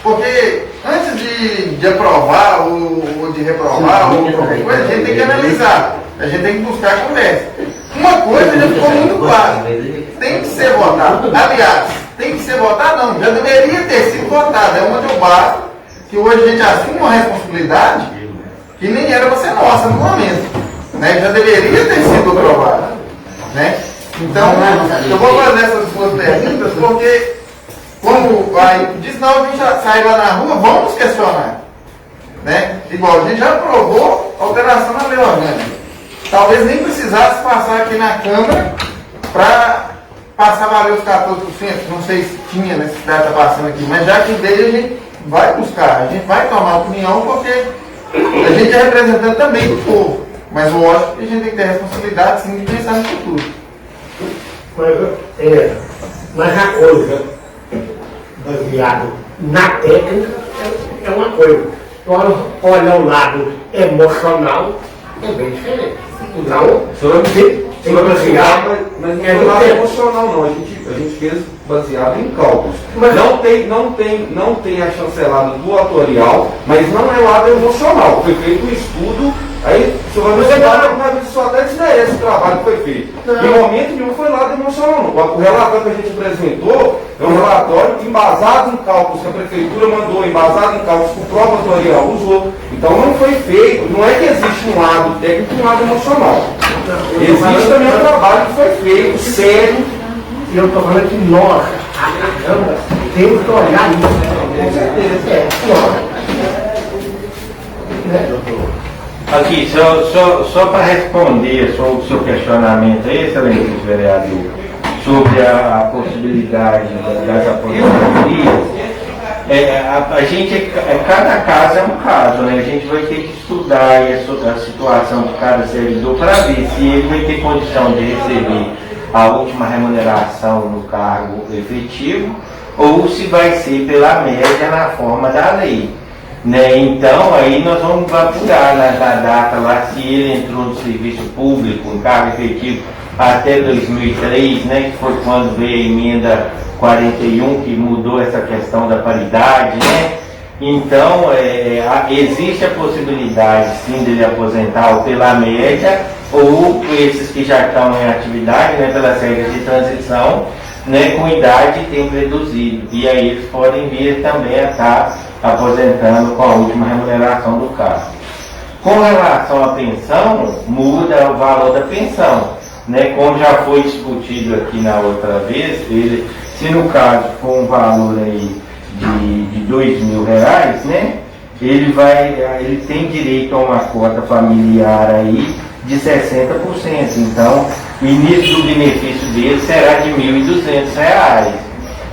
porque antes de aprovar ou de reprovar ou qualquer coisa, a gente tem que analisar, a gente tem que buscar a conversa. Uma coisa já ficou muito clara, tem que ser votado. Aliás, tem que ser votado não, já deveria ter sido votado. É onde eu bato que hoje a gente assume uma responsabilidade que nem era para ser nossa no momento, né? Já deveria ter sido aprovado, né? Então, eu vou fazer essas duas perguntas porque, como aí diz, não, a gente já sai lá na rua, vamos questionar, né? Igual a gente já aprovou a alteração na lei orgânica. Talvez nem precisasse passar aqui na Câmara para passar a valer os 14%. Não sei se tinha necessidade de estar passando aqui, mas já que veio, a gente vai buscar, a gente vai tomar opinião, porque a gente é representante também do povo. Mas lógico que a gente tem que ter responsabilidade, sim, de pensar no futuro. Mas a coisa, baseado na técnica, é uma coisa. Agora, olha o lado emocional, é bem diferente. Então, tem que basear, mas não é do lado emocional não, a gente fez baseado em cálculos. Mas não tem a chancelada do atuarial, mas não é lado emocional. Foi feito um estudo, aí você vai ver só até desmerece o trabalho que foi feito. Em momento nenhum foi lado emocional não. O relatório que a gente apresentou é um relatório embasado em cálculos que a prefeitura mandou, embasado em cálculos que o próprio atuarial usou. Então não foi feito, não é que existe um lado técnico e um lado emocional. Existe também um trabalho que foi feito, sério. E eu estou falando que nós, a Câmara, temos que olhar isso. Com certeza. Aqui, só para responder sobre o seu questionamento aí, excelente vereador, sobre a possibilidade das aposentadorias, a gente, cada caso é um caso, né? A gente vai ter que estudar a situação de cada servidor para ver se ele vai ter condição de receber a última remuneração no cargo efetivo ou se vai ser pela média na forma da lei, né? Então aí nós vamos apurar na data lá se ele entrou no serviço público, em cargo efetivo até 2003, né? Que foi quando veio a emenda 41 que mudou essa questão da paridade, né? Então existe a possibilidade sim de ele aposentar ou pela média ou esses que já estão em atividade, né, pelas regras de transição, né, com idade e tempo reduzido. E aí eles podem vir também a estar aposentando com a última remuneração do cargo. Com relação à pensão, muda o valor da pensão, né, como já foi discutido aqui na outra vez, se no caso for um valor aí de R$2.000, né, ele tem direito a uma cota familiar aí de 60%. Então, o início do benefício dele será de R$1.200,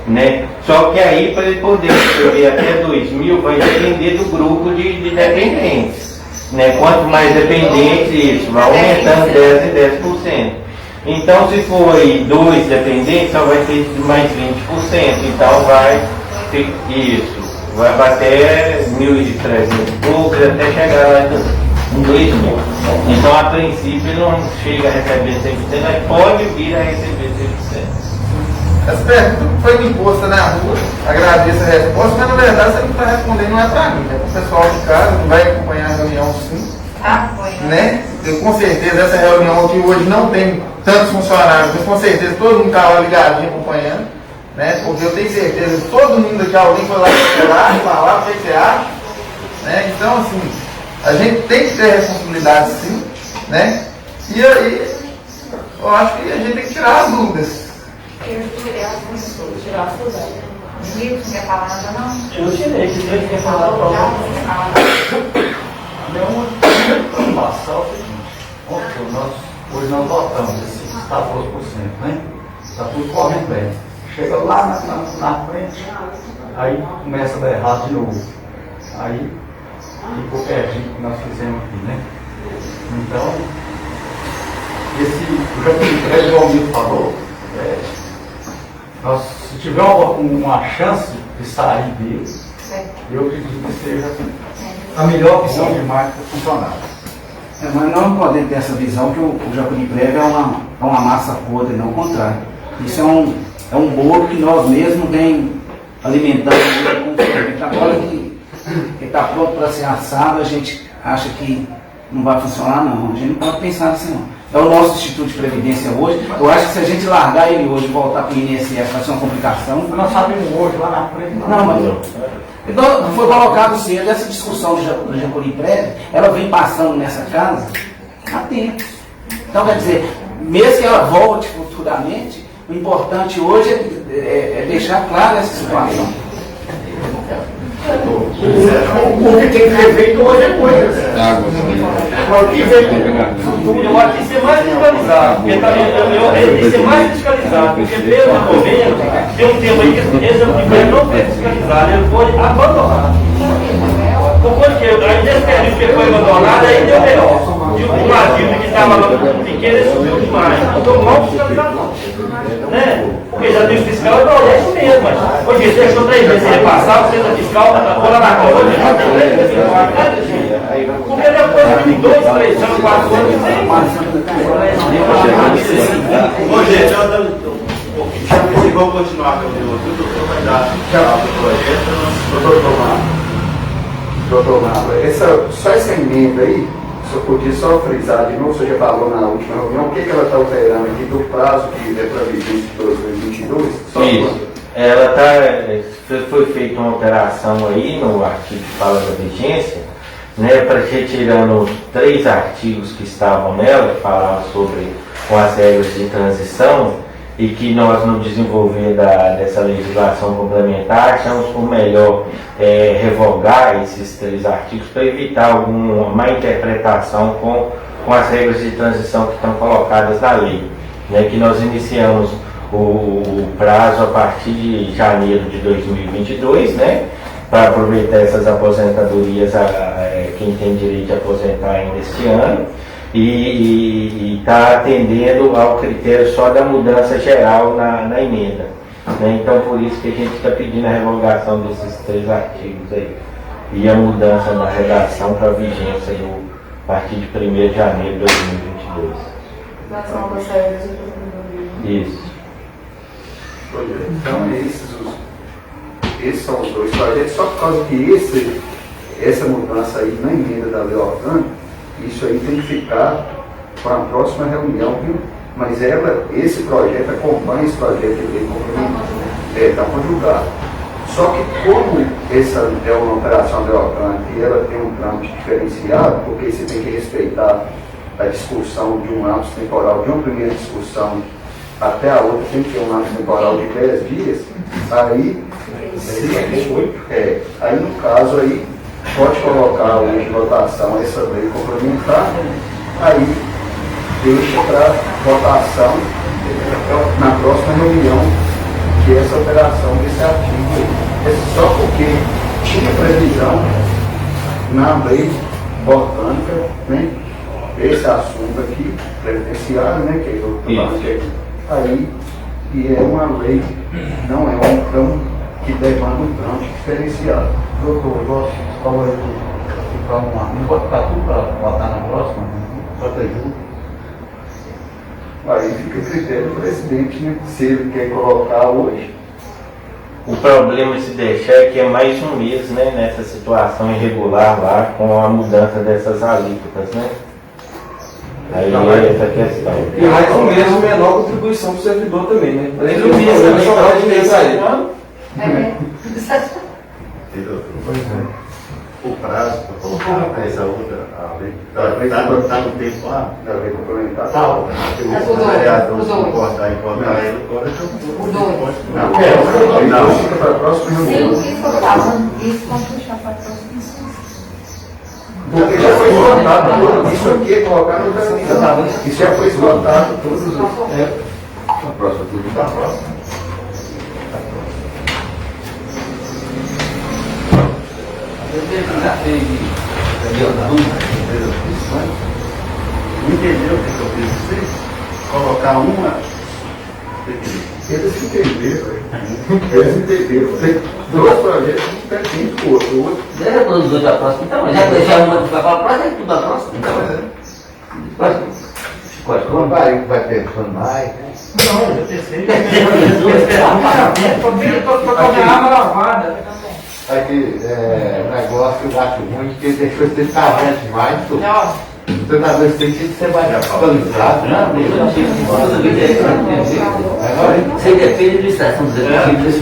né? Só que aí, para ele poder receber até 2.000, vai depender do grupo de dependentes, né? Quanto mais dependentes, isso vai aumentando 10% e 10%. Então, se for aí 2 dependentes, só vai ter mais 20%. Então, vai ter isso. Vai bater 1.300 poucos até chegar lá em 2.000. Então, a princípio, ele não chega a receber 100%, mas pode vir a receber 100%. Essa pergunta foi me imposta na rua, agradeço a resposta, mas na verdade você não está respondendo, não é para mim, é para o pessoal de casa que vai acompanhar a reunião sim. Né? Com certeza essa reunião aqui hoje não tem tantos funcionários, mas com certeza todo mundo está lá ligadinho acompanhando, né? Porque eu tenho certeza que todo mundo aqui, alguém foi lá falar o que você acha, né? Então assim, a gente tem que ter responsabilidade sim, né? E aí eu acho que a gente tem que tirar as dúvidas. Eu tirei as dúvidas, tirar as dúvidas. Não quer falar nada não? Eu tirei, que Deus quer falar para você. Uma preocupação é o seguinte, hoje nós votamos esses 14%, né? Está tudo correndo bem. Chega lá na frente, aí começa a dar errado de novo. Aí ficou pertinho que nós fizemos aqui, né? Então, o Japuriprévio, o Almir falou, se tiver uma chance de sair dele, eu acredito que seja a melhor opção de marca funcionária. Mas não podemos ter essa visão que o Jacuri Prévio é uma massa podre, não o contrário. Isso é um bolo que nós mesmos vem alimentando com fermento. Agora que está pronto para ser assado, a gente acha que não vai funcionar, não. A gente não pode pensar assim, não. É o nosso Instituto de Previdência hoje. Eu acho que se a gente largar ele hoje e voltar para o INSS, vai ser uma complicação. Nós sabemos hoje, lá na frente. Não, mas então, foi colocado cedo, essa discussão do Jacuri Prévio, ela vem passando nessa casa há tempos. Então, quer dizer, mesmo que ela volte futuramente, o importante hoje é deixar clara essa situação. O que tem que ser feito hoje é coisa. O que vem eu acho que ser mais fiscalizado, porque tem que ser mais fiscalizado, porque pelo governo tem um tempo aí que esse governo não foi fiscalizado, ele foi abandonado. Porque aí nesse período que foi abandonado, aí deu melhor. E uma dívida que estava pequena subiu demais. Então mal fiscalização. Né? Porque já tem o fiscal, não, é isso mesmo. Mas hoje você achou 3 meses repassar, você da fiscal, foi lá na conta, porque depois de 2, 3 anos, 4 anos, Bom, gente, vamos continuar com o doutor vai dar tchau para o projeto. Doutor, só essa emenda aí, se eu podia só frisar de novo, você já falou na última reunião, o que ela está alterando aqui do prazo que é para vigência de 2022? Isso. Ela foi feita uma alteração aí no artigo que fala da vigência, né, para retirando 3 artigos que estavam nela, que falavam sobre com as regras de transição, e que nós, no desenvolver dessa legislação complementar, achamos por melhor revogar esses 3 artigos para evitar alguma má interpretação com as regras de transição que estão colocadas na lei, né, que nós iniciamos o prazo a partir de janeiro de 2022, né, para aproveitar essas aposentadorias, quem tem direito de aposentar ainda este ano, e está atendendo ao critério só da mudança geral na emenda. Né? Então, por isso que a gente está pedindo a revogação desses 3 artigos aí. E a mudança na redação para a vigência a partir de 1º de janeiro de 2022. Isso. Então, esses são os 2 projetos, só por causa que essa mudança aí na emenda da lei orgânica, isso aí tem que ficar para a próxima reunião, viu? Mas esse projeto acompanha esse projeto de lei complementar, está conjugado. Só que como essa é uma operação de orgânica e ela tem um trâmite diferenciado, porque você tem que respeitar a discussão de um lapso temporal, de uma primeira discussão até a outra, tem que ter um lapso temporal de 10 dias, aí no caso aí, pode colocar hoje em votação essa lei complementar, aí deixa para votação na próxima reunião que essa operação desse artigo. É só porque tinha previsão na lei orgânica, né, esse assunto aqui, previdenciário, né, que eu estou falando aqui, aí, e é uma lei, não é um que demanda um trâmite diferenciado. Doutor, eu gosto de falar aqui, não pode ficar tudo para votar na próxima, só ter junto. Aí fica a critério do presidente, né, se ele quer colocar hoje. O problema se deixar é que é mais um mês, né, nessa situação irregular lá, com a mudança dessas alíquotas, né? Aí é essa questão. E mais um mês a menor contribuição para o servidor também, né? Mais um mês também, só pode mês aí. O prazo para colocar essa outra lei está no tempo lá? Da lei complementar? Está. Os vereadores concordar em votar ele, agora não, fica para a próxima reunião. Isso vamos puxar para a próxima. Porque já foi esgotado, isso aqui é colocar no caminho. Isso já foi esgotado, todos os. A próxima tudo está próxima. Entendeu o que eu quis dizer? Colocar uma Eles entenderam. Tem dois projetos diferentes do outro. O outro. Deixa para os dois para a próxima. Então, já deixar uma para a próxima, é tudo a próxima. Então, vai pensando mais. Não, eu pensei. Estou com a minha arma lavada. Aqui, o negócio eu acho ruim, porque deixou você carregar demais. Você na vez tem que ser mais atualizado. Você depende de estação dos executivos.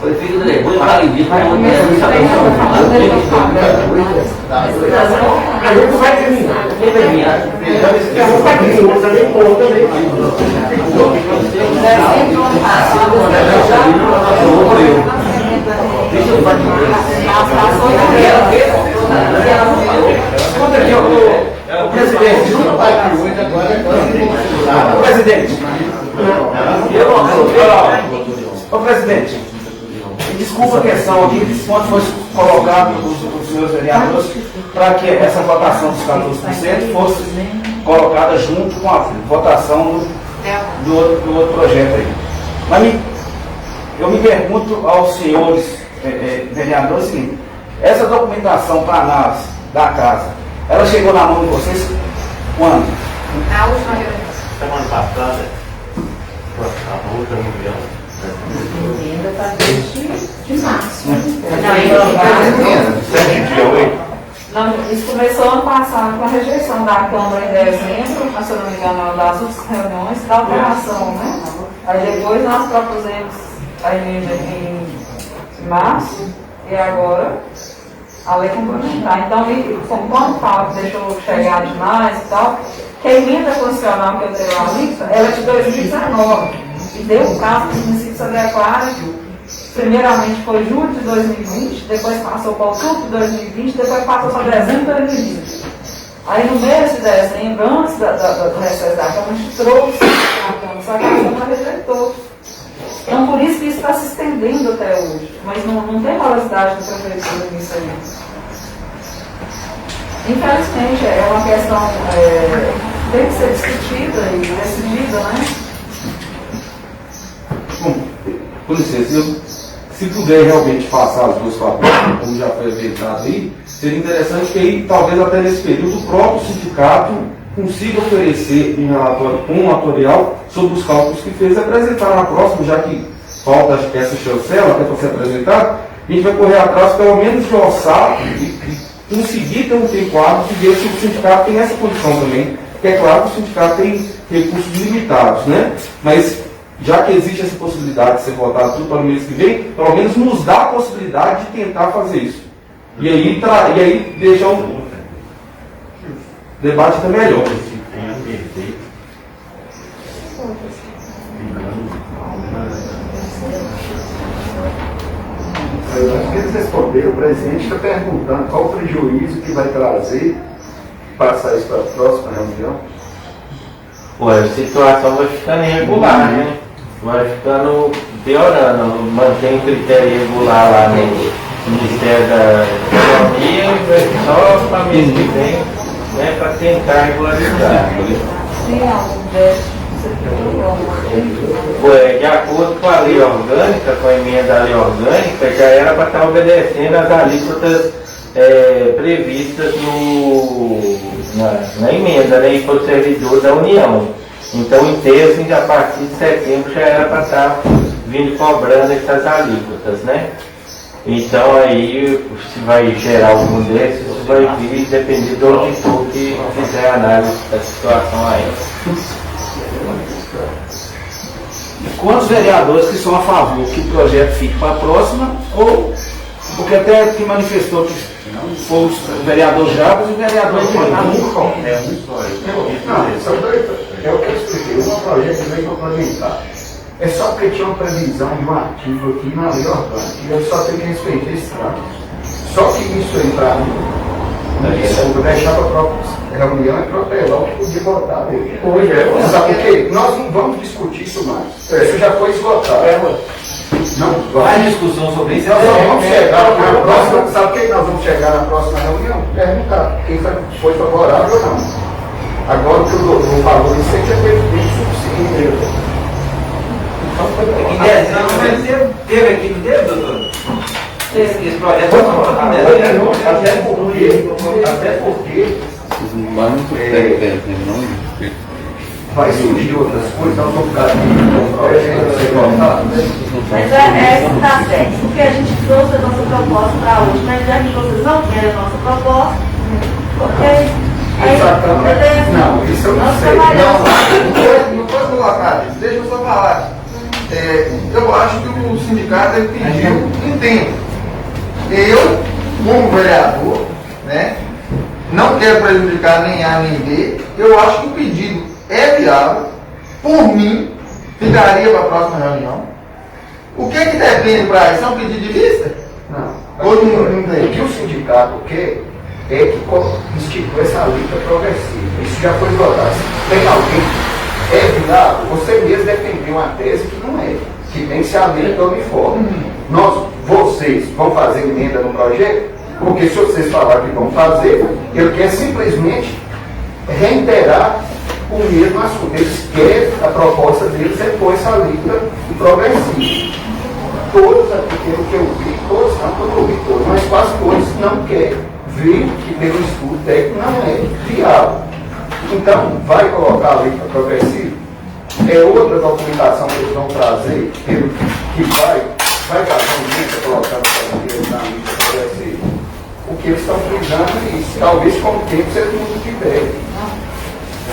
Prefiro o diretor e fala disso, mas não quero A gente vai terminar. Ô presidente, desculpa a questão aqui, esse ponto foi colocado pelos senhores vereadores para que essa votação dos 14% fosse colocada junto com a votação do outro projeto aí. Mas eu me pergunto aos senhores vereadores o seguinte: essa documentação para análise da casa, ela chegou na mão de vocês quando? A última reunião. Semana passada, a outra reunião. Ainda está desde março. Não, isso começou ano passado com a rejeição da Câmara em dezembro, mas se eu não me engano, das outras reuniões, da alteração, né? Aí depois nós propusemos a emenda em março e agora a lei complementar. Então, quando fala que deixou chegar demais e tal, que a emenda constitucional que eu tenho na lista, ela é de 2019. E deu o caso dos municípios se adequarem. Primeiramente foi julho de 2020, depois passou para outubro de 2020, depois passou para dezembro de 2020. Aí no mês de dezembro, antes do recesso da Câmara, a gente trouxe a Câmara, só que a Câmara rejeitou. Então por isso que isso está se estendendo até hoje. Mas não tem velocidade da prefeitura nisso aí. Infelizmente é uma questão tem que ser discutida e decidida, né? Bom, com licença, se puder realmente passar as duas fatores, como já foi apresentado aí, seria interessante que aí, talvez até nesse período, o próprio sindicato consiga oferecer um relatorial sobre os cálculos que fez, apresentar na próxima, já que falta essa chancela até para ser apresentado, a gente vai correr atrás pelo menos de orçar e conseguir ter um tempo hábil de ver se o sindicato tem essa condição também, porque é claro que o sindicato tem recursos limitados, né? Mas já que existe essa possibilidade de ser votado tudo para o mês que vem, pelo menos nos dá a possibilidade de tentar fazer isso. E aí deixar o debate até melhor. Eu acho que eles responderam. O presidente está perguntando qual o prejuízo que vai trazer passar isso para a próxima reunião. Pô, a situação vai ficando irregular, né? Vai ficando piorando. Mantém critério irregular lá no Ministério da Economia e só para mês que vem, né, para tentar regularizar. Tem algum déficit? De acordo com a lei orgânica, com a emenda da lei orgânica, já era para estar obedecendo as alíquotas previstas na emenda, né, para o servidor da União. Então, em terço, a partir de setembro, já era para estar vindo cobrando essas alíquotas, né? Então, aí, se vai gerar algum desses, isso vai vir depender do auditor que fizer a análise da situação aí. Quantos vereadores que são a favor que o projeto fique para a próxima, ou porque até que manifestou que foi o vereador Jabas e o vereador É o que eu expliquei, um projeto de lei complementar. É só porque tinha uma previsão de um artigo aqui na lei orgânica, e eu só tenho que respeitar esse trâmite. Só que isso aí para mim, desculpa, deixar para a própria reunião e protelar o que podia votar dele. Sabe por quê? Nós não vamos discutir isso mais. Isso já foi esgotado. Não, mais discussão sobre isso. Nós vamos chegar na próxima. Sabe por que nós vamos chegar na próxima reunião? Perguntar quem foi favorável ou não. Agora o que o doutor falou, isso aí já teve tempo suficiente. Em dezembro, teve aqui, não teve, doutor? Esse projeto foi aprovado em dezembro. Até porque vai surgir outras coisas, nós vamos ficar Mas essa está certo, porque a gente trouxe a nossa proposta para hoje, mas já que vocês não querem a nossa proposta, ok? Exatamente. Não, isso eu não sei. Não pode colocar isso, deixa eu só falar. Eu acho que o sindicato pediu em tempo. Eu, como vereador, né, não quero prejudicar nem A nem B, eu acho que o pedido é viável, por mim, ficaria para a próxima reunião. O que depende para isso? É um pedido de vista? Não. Todo mundo O que o sindicato quer é que institui essa luta progressiva. Isso já foi votado. Se tem alguém viável, você mesmo defendeu uma tese que não é, que tem que ser a lei do uniforme. Vocês vão fazer emenda no projeto, porque se vocês falarem que vão fazer, eu quero simplesmente reiterar o mesmo assunto. Eles querem, a proposta deles é pôr essa lista progressiva. Todos aqui, pelo que eu vi, todos, não que eu não vi todos, mas quase todos não querem ver que pelo estudo técnico não é viável. Então, vai colocar a lista progressiva, é outra documentação que eles vão trazer, que vai fazer um dia colocando na lista progressiva. O que eles estão precisando é isso. Talvez com o tempo vocês mudem de ideia.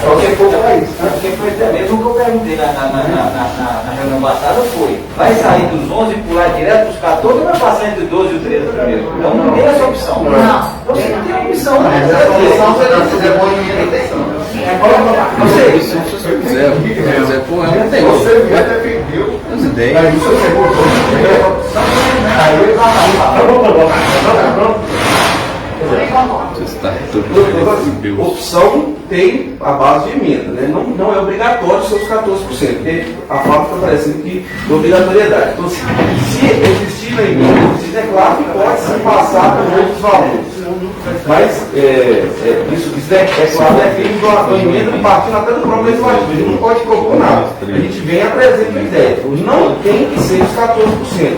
Só se for para isso. Porque foi até mesmo o que eu perguntei na reunião passada foi, vai sair dos 11 e pular direto para os 14 ou vai passar entre 12 e o 13 primeiro? Então não tem essa opção. Não. Você não tem a opção. Mas essa opção você fizer boa Não sei, se você quiser, pô, eu não tenho. Você já defendeu as ideias. Aí você votou. Opção tem a base de emenda, né? Não é obrigatório ser os 14%, porque a fala está parecendo que é obrigatoriedade. Então, se existir na emenda, é claro que pode se passar por outros valores. Mas isso é claro, defende uma emenda partindo até do próprio legislativo. Ele não pode propor nada. A gente vem e apresenta a ideia. Não tem que ser os 14%.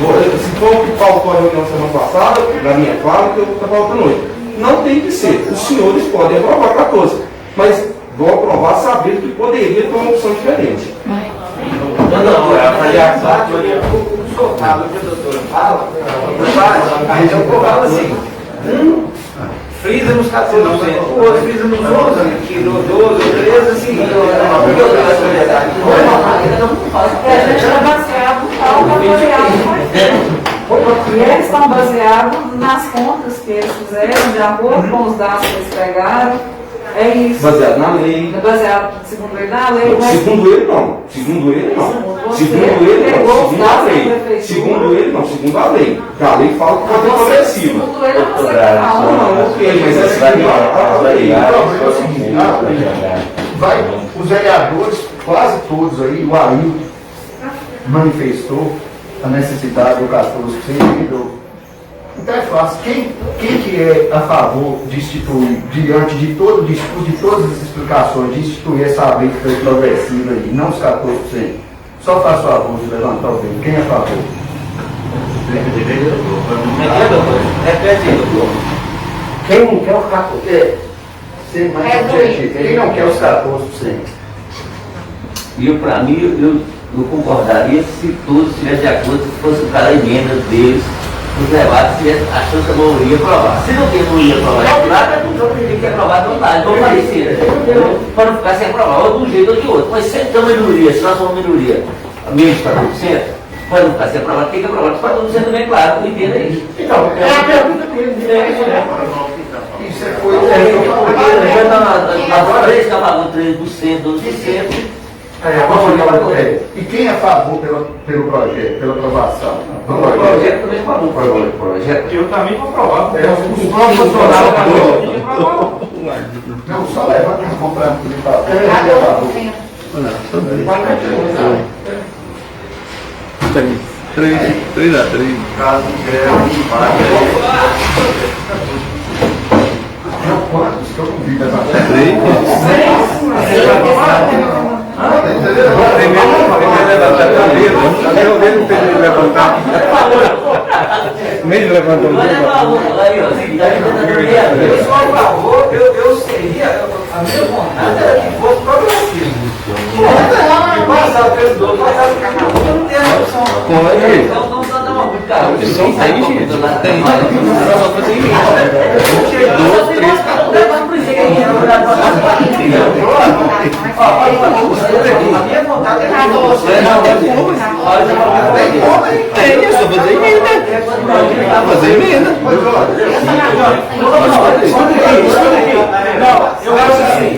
Se for o que faltou a reunião semana passada, na minha fala, que eu vou faltando hoje. Não tem que ser. Os senhores podem aprovar 14, mas vão aprovar sabendo que poderia ter uma opção diferente. Não, é avaliação. O sofado que a doutora fala, aí eu falo assim, frisa nos 14%, o outro frisa nos 11%, que no 12 ou 13, assim, porque eu tenho essa verdade. A gente está baseado e eles estão baseados nas contas que eles fizeram, de acordo com os dados que eles pegaram. É isso. Baseado na lei. Baseado, segundo ele, na lei. Mas... Segundo ele, não. Segundo ele, não. Segundo ele, não. Segundo a lei. Segundo ele, não. Segundo a lei. Porque a lei fala que pode ser progressiva. Segundo ele, não sei não, ok, mas é segundo a lei. O seguinte, os vereadores, quase todos aí, o Ailton manifestou a necessidade do 14%. Então é fácil. Quem que é a favor de instituir, diante de todo o discurso, de todas as explicações, de instituir essa lei progressiva aí, não os 14%? Só faça o favor de levantar o dedo. Quem é a favor? Repete aí, doutor. Quem não quer o 14%? Ser mais objetivo. Quem não quer os 14%? E para mim, eu concordaria se todos estivessem de acordo que fosse cada emenda deles. Os debates tivessem a chance da maioria aprovar. Se não tem maioria aprovar, claro, não tem que aprovar, não dá, não parecer. Para não ficar sem aprovar, ou de um jeito ou de outro. Mas sempre tem uma minoria, se nós somos uma minoria, menos de 14%, para não ficar sem aprovar, tem que aprovar. Para todo mundo também, claro, não entenda isso. Então, é a pergunta dele. Isso é coisa. Agora eles estão pagando 3%, 12%. E quem é a favor pelo projeto, pela aprovação? O projeto também é favor pelo projeto. Eu também vou aprovar. Os próprios funcionários. Não, só leva quem comprar por favor. Três a três. Caso greve, empate. Não, quantos que eu convido a Três. Entendeu? Nem levantou o dedo. Eu sou a favor, eu seria, a minha vontade era que fosse progressivo. Passar pelo dono, passar pelo carro, não tem a opção. Então não dá uma muito caro. Só tem, gente. Tem. Só fazer isso. 2, 3, 4. A minha vontade é que você Tem, é só fazer emenda. Fazer emenda. Não, eu acho assim.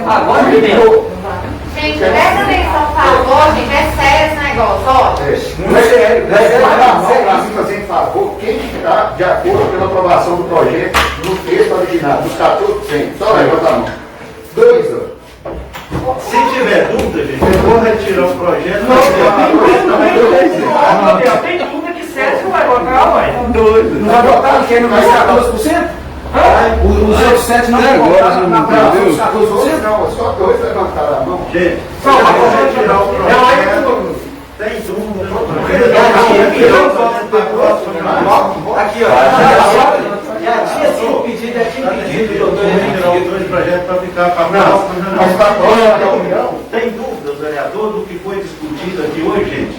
Agora, gente, presta atenção, por favor, gente, é sério esse negócio, ó. Não é sério. Se fazer em favor, quem está de acordo pela aprovação do projeto no texto original, dos 14%, só levanta a mão. 2, ó. Se tiver dúvida, gente, eu vou retirar o projeto. Tem tudo que serve, não vai votar, ué. Não vai votar? Quem não vai ser 14%? Os outros 7 não vão votar na aprovação dos 14%? Não, só 2 levantaram a mão. Gente, eu vou retirar o projeto. Tem dúvida. Aqui, ó. Já tinha sido pedido, Dois projetos para ficar para a próxima reunião. Tem dúvida, vereador, do que foi discutido aqui hoje, gente?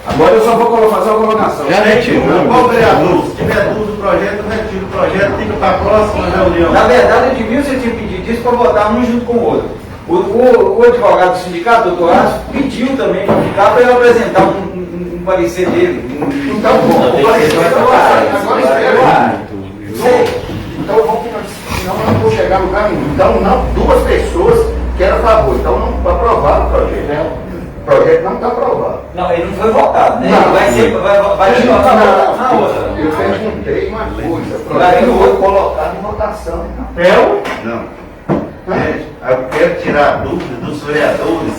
Agora eu só vou fazer uma colocação. Qual vereador? Se tiver dúvida do projeto, retira o projeto, fica para a próxima reunião. Na verdade, Edmilson, você tinha pedido isso para votar um junto com o outro. O advogado do sindicato, doutor Arthur, pediu também para ficar para eu apresentar um parecer dele. Então, o parecer então vamos senão eu não vou chegar no lugar nenhum. Então, não, 2 pessoas que eram a favor. Então, não aprovaram o projeto. Né? O projeto não está aprovado. Não, ele não foi votado, né? Não, vai ser, vai votar na outra. Eu perguntei uma coisa. O projeto não foi colocado em votação. Não. Gente, eu quero tirar a dúvida dos vereadores.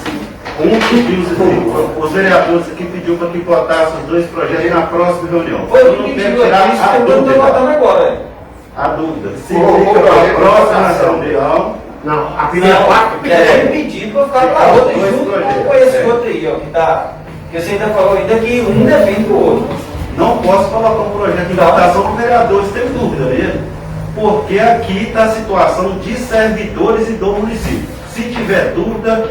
Os vereadores aqui pediu para que votasse os 2 projetos na próxima reunião. Foi eu o que não quero pediu tirar aqui, a eu estou votando dúvida. agora. A dúvida. Se fica para a próxima reunião. Não, a primeira parte é pedido para ficar para a outra, junto com esse outro aí, ó, que tá. Que você ainda falou ainda que um depende do outro. Não posso colocar um projeto em votação com vereadores, tem dúvida mesmo. Porque aqui está a situação de servidores e do município. Se tiver dúvida,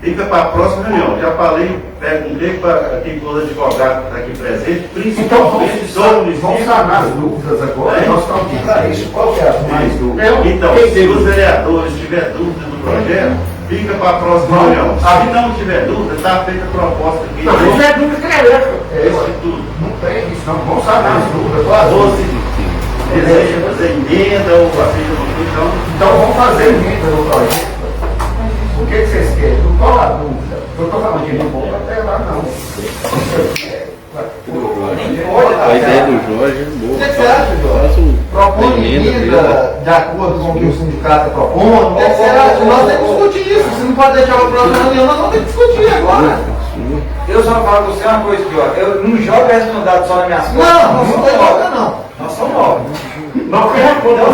fica para a próxima reunião. Já falei, perguntei para quem for advogado que está aqui presente, principalmente do município. Vamos sanar as dúvidas agora. Nós estamos aqui para isso. Qual que é a mais dúvida? Então, se os vereadores tiverem dúvida do projeto, fica para a próxima reunião. Se não tiver dúvida, está feita a proposta aqui. Não, se tiver dúvida, tudo. Não tem isso, não. Vamos sanar as dúvidas. Ou se deseja fazer emenda ou fazer então vamos fazer emenda no projeto. O que vocês querem? Qual a dúvida? Eu estou falando de não vou até lá, não. A ideia do Jorge é boa. O que você acha, Jorge? Propõe emenda de acordo com o que o sindicato está propondo? O que você acha? Nós temos que discutir isso. Você não pode deixar o próximo reunião, nós vamos ter que discutir agora. Eu só falo com você uma coisa, Jorge. Eu não jogo a responsabilidade só nas minhas costas. Não tem joga, não. Nós somos 9. Não foi a conta.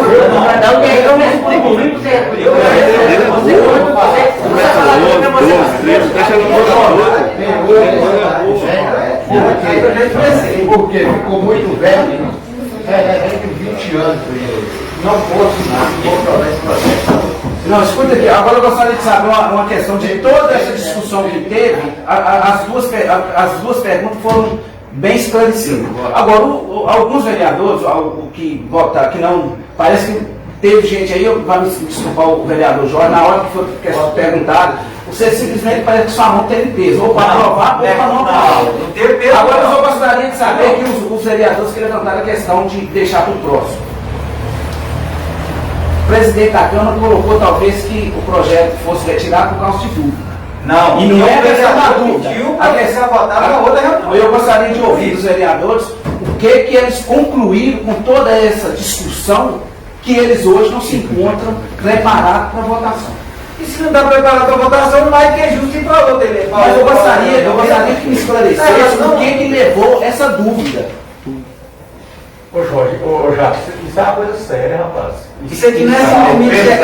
Porque ficou muito velho, entre 20 anos, não fosse controlar esse processo. Não, escuta aqui, agora eu gostaria de saber uma questão de toda essa discussão que teve, as duas perguntas foram bem esclarecidas. Agora, alguns vereadores, o que votaram, que não, parece que teve gente aí, vai me desculpar o vereador Jorge, na hora que foi perguntado, você simplesmente parece que sua mão teve peso, ou para aprovar ou para não aprovar. Agora eu só gostaria de saber que os vereadores que levantaram a questão de deixar para o próximo. O presidente da Câmara colocou talvez que o projeto fosse retirado por causa de dúvida. Não, e não é a questão da pediu dúvida. para que seja votado na outra reunião. Eu gostaria de ouvir dos vereadores o que eles concluíram com toda essa discussão que eles hoje não se encontram preparados para a votação. E se não está preparado para a votação, mais que é justo ir para outra. Mas eu gostaria que me esclarecesse o que levou essa dúvida. Ô Jorge, isso é uma coisa séria, rapaz. Isso aqui não é simplesmente.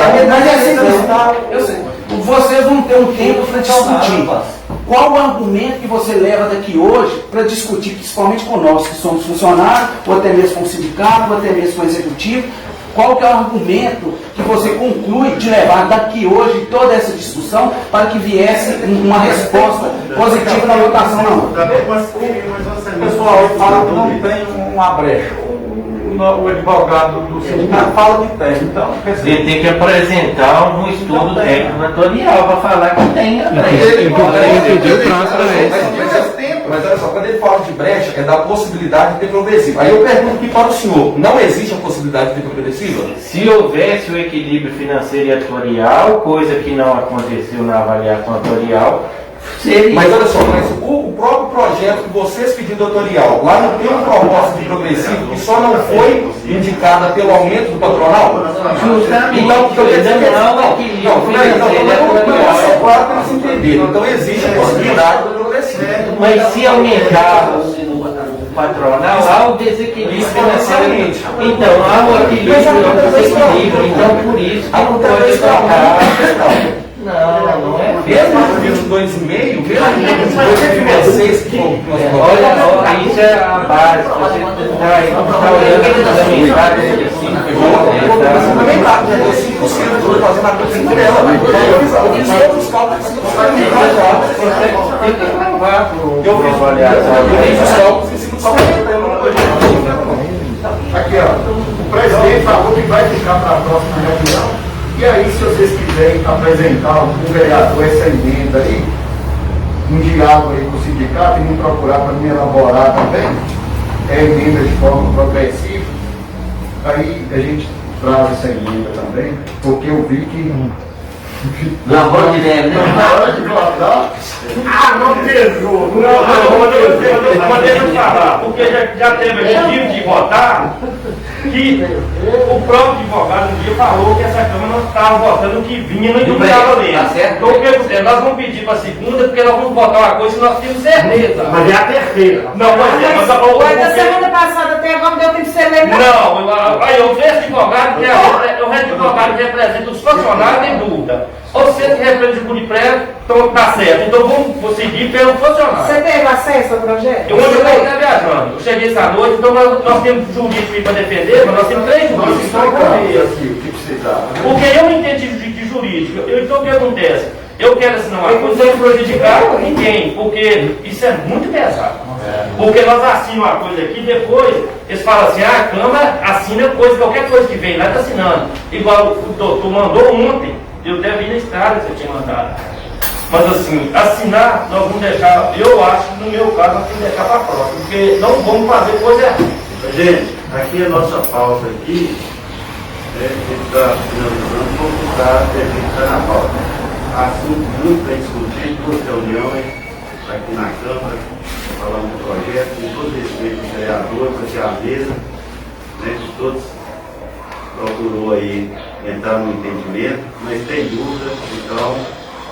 Vocês vão ter um tempo para discutir. Qual o argumento que você leva daqui hoje para discutir, principalmente com nós que somos funcionários, ou até mesmo com o sindicato, ou até mesmo com o executivo? Qual que é o argumento que você conclui de levar daqui hoje toda essa discussão para que viesse uma resposta positiva na votação na outra? Pessoal, fala que não tem uma brecha. O advogado do sindicato fala que tem. Então, você tem que apresentar um estudo técnico notorial para falar que tem a brecha. Mas olha só, quando ele fala de brecha, é da possibilidade de ter progressivo. Aí eu pergunto aqui para o senhor, não existe a possibilidade de ter progressiva? Se houvesse o equilíbrio financeiro e atuarial, coisa que não aconteceu na avaliação atuarial, seria. Mas olha só, o próprio projeto que vocês pediram autorial, lá não tem uma proposta de progressivo que só não foi indicada pelo aumento do patronal? Justamente. Então, o que eu quero dizer é não, claro para eles entenderem. Então existe a possibilidade do progressivo. Mas se aumentar o patronal, há o desequilíbrio financeiro. Então, há o desequilíbrio. Então, por isso que não pode tocar. Não é. Mesmo 2,5, mesmo 2,6 que olha, isso é a base. Você está olhando para Aqui, ó, o presidente falou que vai ficar para a próxima reunião. E aí, se vocês quiserem apresentar ao vereador essa emenda aí, um diálogo aí com o sindicato e me procurar para me elaborar também, emenda de forma progressiva, aí a gente traz essa emenda também, porque eu vi que na hora de neve, né? Na hora de votar. Não pesou. Mas deixa eu falar, porque já teve motivo de votar que o próprio advogado um dia falou que essa Câmara não estava votando o que vinha e não estava lendo. Então o que acontece? Nós vamos pedir para a segunda porque nós vamos votar uma coisa que nós temos certeza. Mas é a terceira. Não, mas da semana passada até agora não deu tempo de ser lendo. Não, aí eu vejo advogado que é o advogado que representa os funcionários em dúvida. Você que representa o Curipré, então tá certo. Então vamos seguir pelo funcionário. Você teve acesso ao projeto? Hoje eu estou viajando. Eu cheguei essa noite, então nós temos jurídico para defender, mas nós temos 3 jurídicos. Porque eu não entendi de jurídico. Então o que acontece? Eu quero assinar uma coisa sem prejudicar ninguém, porque isso é muito pesado. Porque nós assinamos uma coisa aqui, depois eles falam assim, a Câmara assina coisa, qualquer coisa que vem lá está assinando. Igual o doutor mandou ontem, eu deve ir na estrada que você tinha mandado. Mas assim, assinar, nós vamos deixar, eu acho que no meu caso, nós temos que deixar para a próxima, porque não vamos fazer coisa errada. Gente, aqui a nossa pauta aqui, a gente está finalizando, vamos estar na pauta. Assunto muito bem discutido, 2 reuniões aqui na Câmara, falando do projeto, com todo respeito aos vereadores, aqui à mesa, né, que todos procurou aí entrar no entendimento, mas tem dúvida, então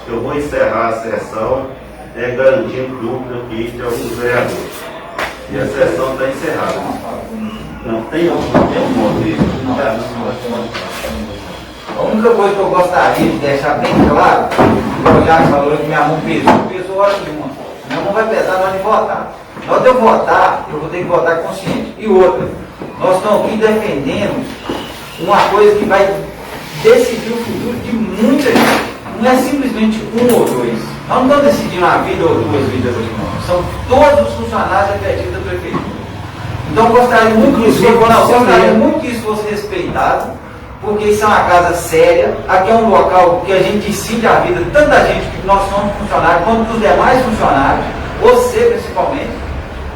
eu vou encerrar a sessão garantindo dúvida aqui de alguns vereadores. E a sessão está encerrada. Não tem um motivo. A única coisa que eu gostaria de deixar bem claro, o Jacques falou que minha mão pesou hora nenhuma. Minha mão vai pesar na hora de votar. Na hora de eu votar, eu vou ter que votar consciente. E outra, nós estamos aqui defendendo uma coisa que vai decidir o futuro de muita gente. Não é simplesmente 1 ou 2. Nós não estamos decidindo uma vida ou 2 vidas aqui, não. São todos os funcionários efetivos da prefeitura. Então eu gostaria muito que isso fosse respeitado, porque isso é uma casa séria. Aqui é um local que a gente decide a vida de tanta gente, que nós somos funcionários, quanto dos demais funcionários, você principalmente,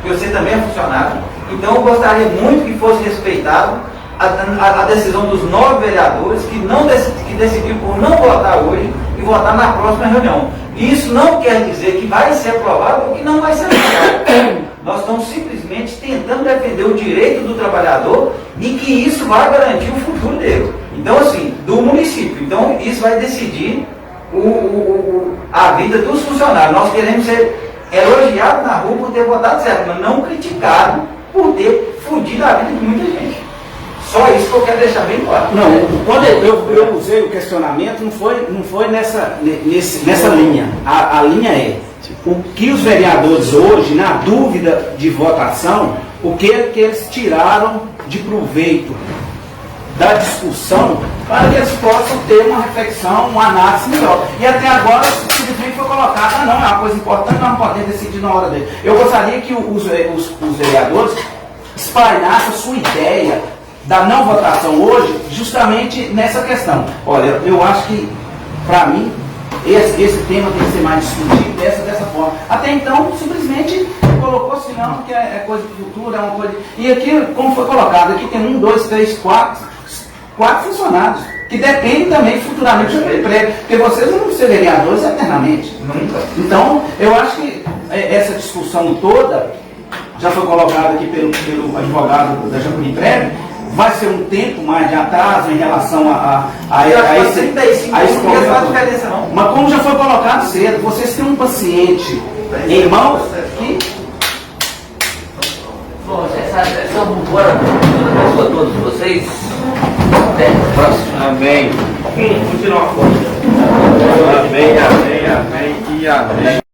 porque você também é funcionário. Então eu gostaria muito que fosse respeitado a decisão dos 9 vereadores que decidiram por não votar hoje e votar na próxima reunião. Isso não quer dizer que vai ser aprovado ou que não vai ser aprovado. Nós estamos simplesmente tentando defender o direito do trabalhador e que isso vai garantir o futuro dele. Então, assim, do município. Então, isso vai decidir a vida dos funcionários. Nós queremos ser elogiados na rua por ter votado certo, mas não criticados por ter fudido a vida de muita gente. Só isso que eu quero deixar bem claro. Não, quando eu usei o questionamento, não foi nessa linha. A linha é o que os vereadores hoje, na dúvida de votação, o que eles tiraram de proveito da discussão para que eles possam ter uma reflexão, uma análise melhor. E até agora simplesmente foi colocado, não, é uma coisa importante, nós não podemos decidir na hora dele. Eu gostaria que os vereadores espalhassem a sua ideia da não votação hoje, justamente nessa questão. Olha, eu acho que, para mim, esse tema tem que ser mais discutido dessa forma. Até então, simplesmente colocou-se não, porque é coisa do futuro, é uma coisa... E aqui, como foi colocado, aqui tem 1, 2, 3, 4 funcionários, que dependem também futuramente do emprego, porque vocês não vão ser vereadores eternamente. Nunca. Então, eu acho que essa discussão toda, já foi colocada aqui pelo advogado da Japuri Prévio, vai ser um tempo mais de atraso em relação a esse 35 não faz diferença não. Mas como já foi colocado cedo, vocês têm um paciente em mãos que... Bom, vamos embora. Abençoa a todos vocês. Até o próximo. Amém. Continua a foto. Amém, amém, amém e amém.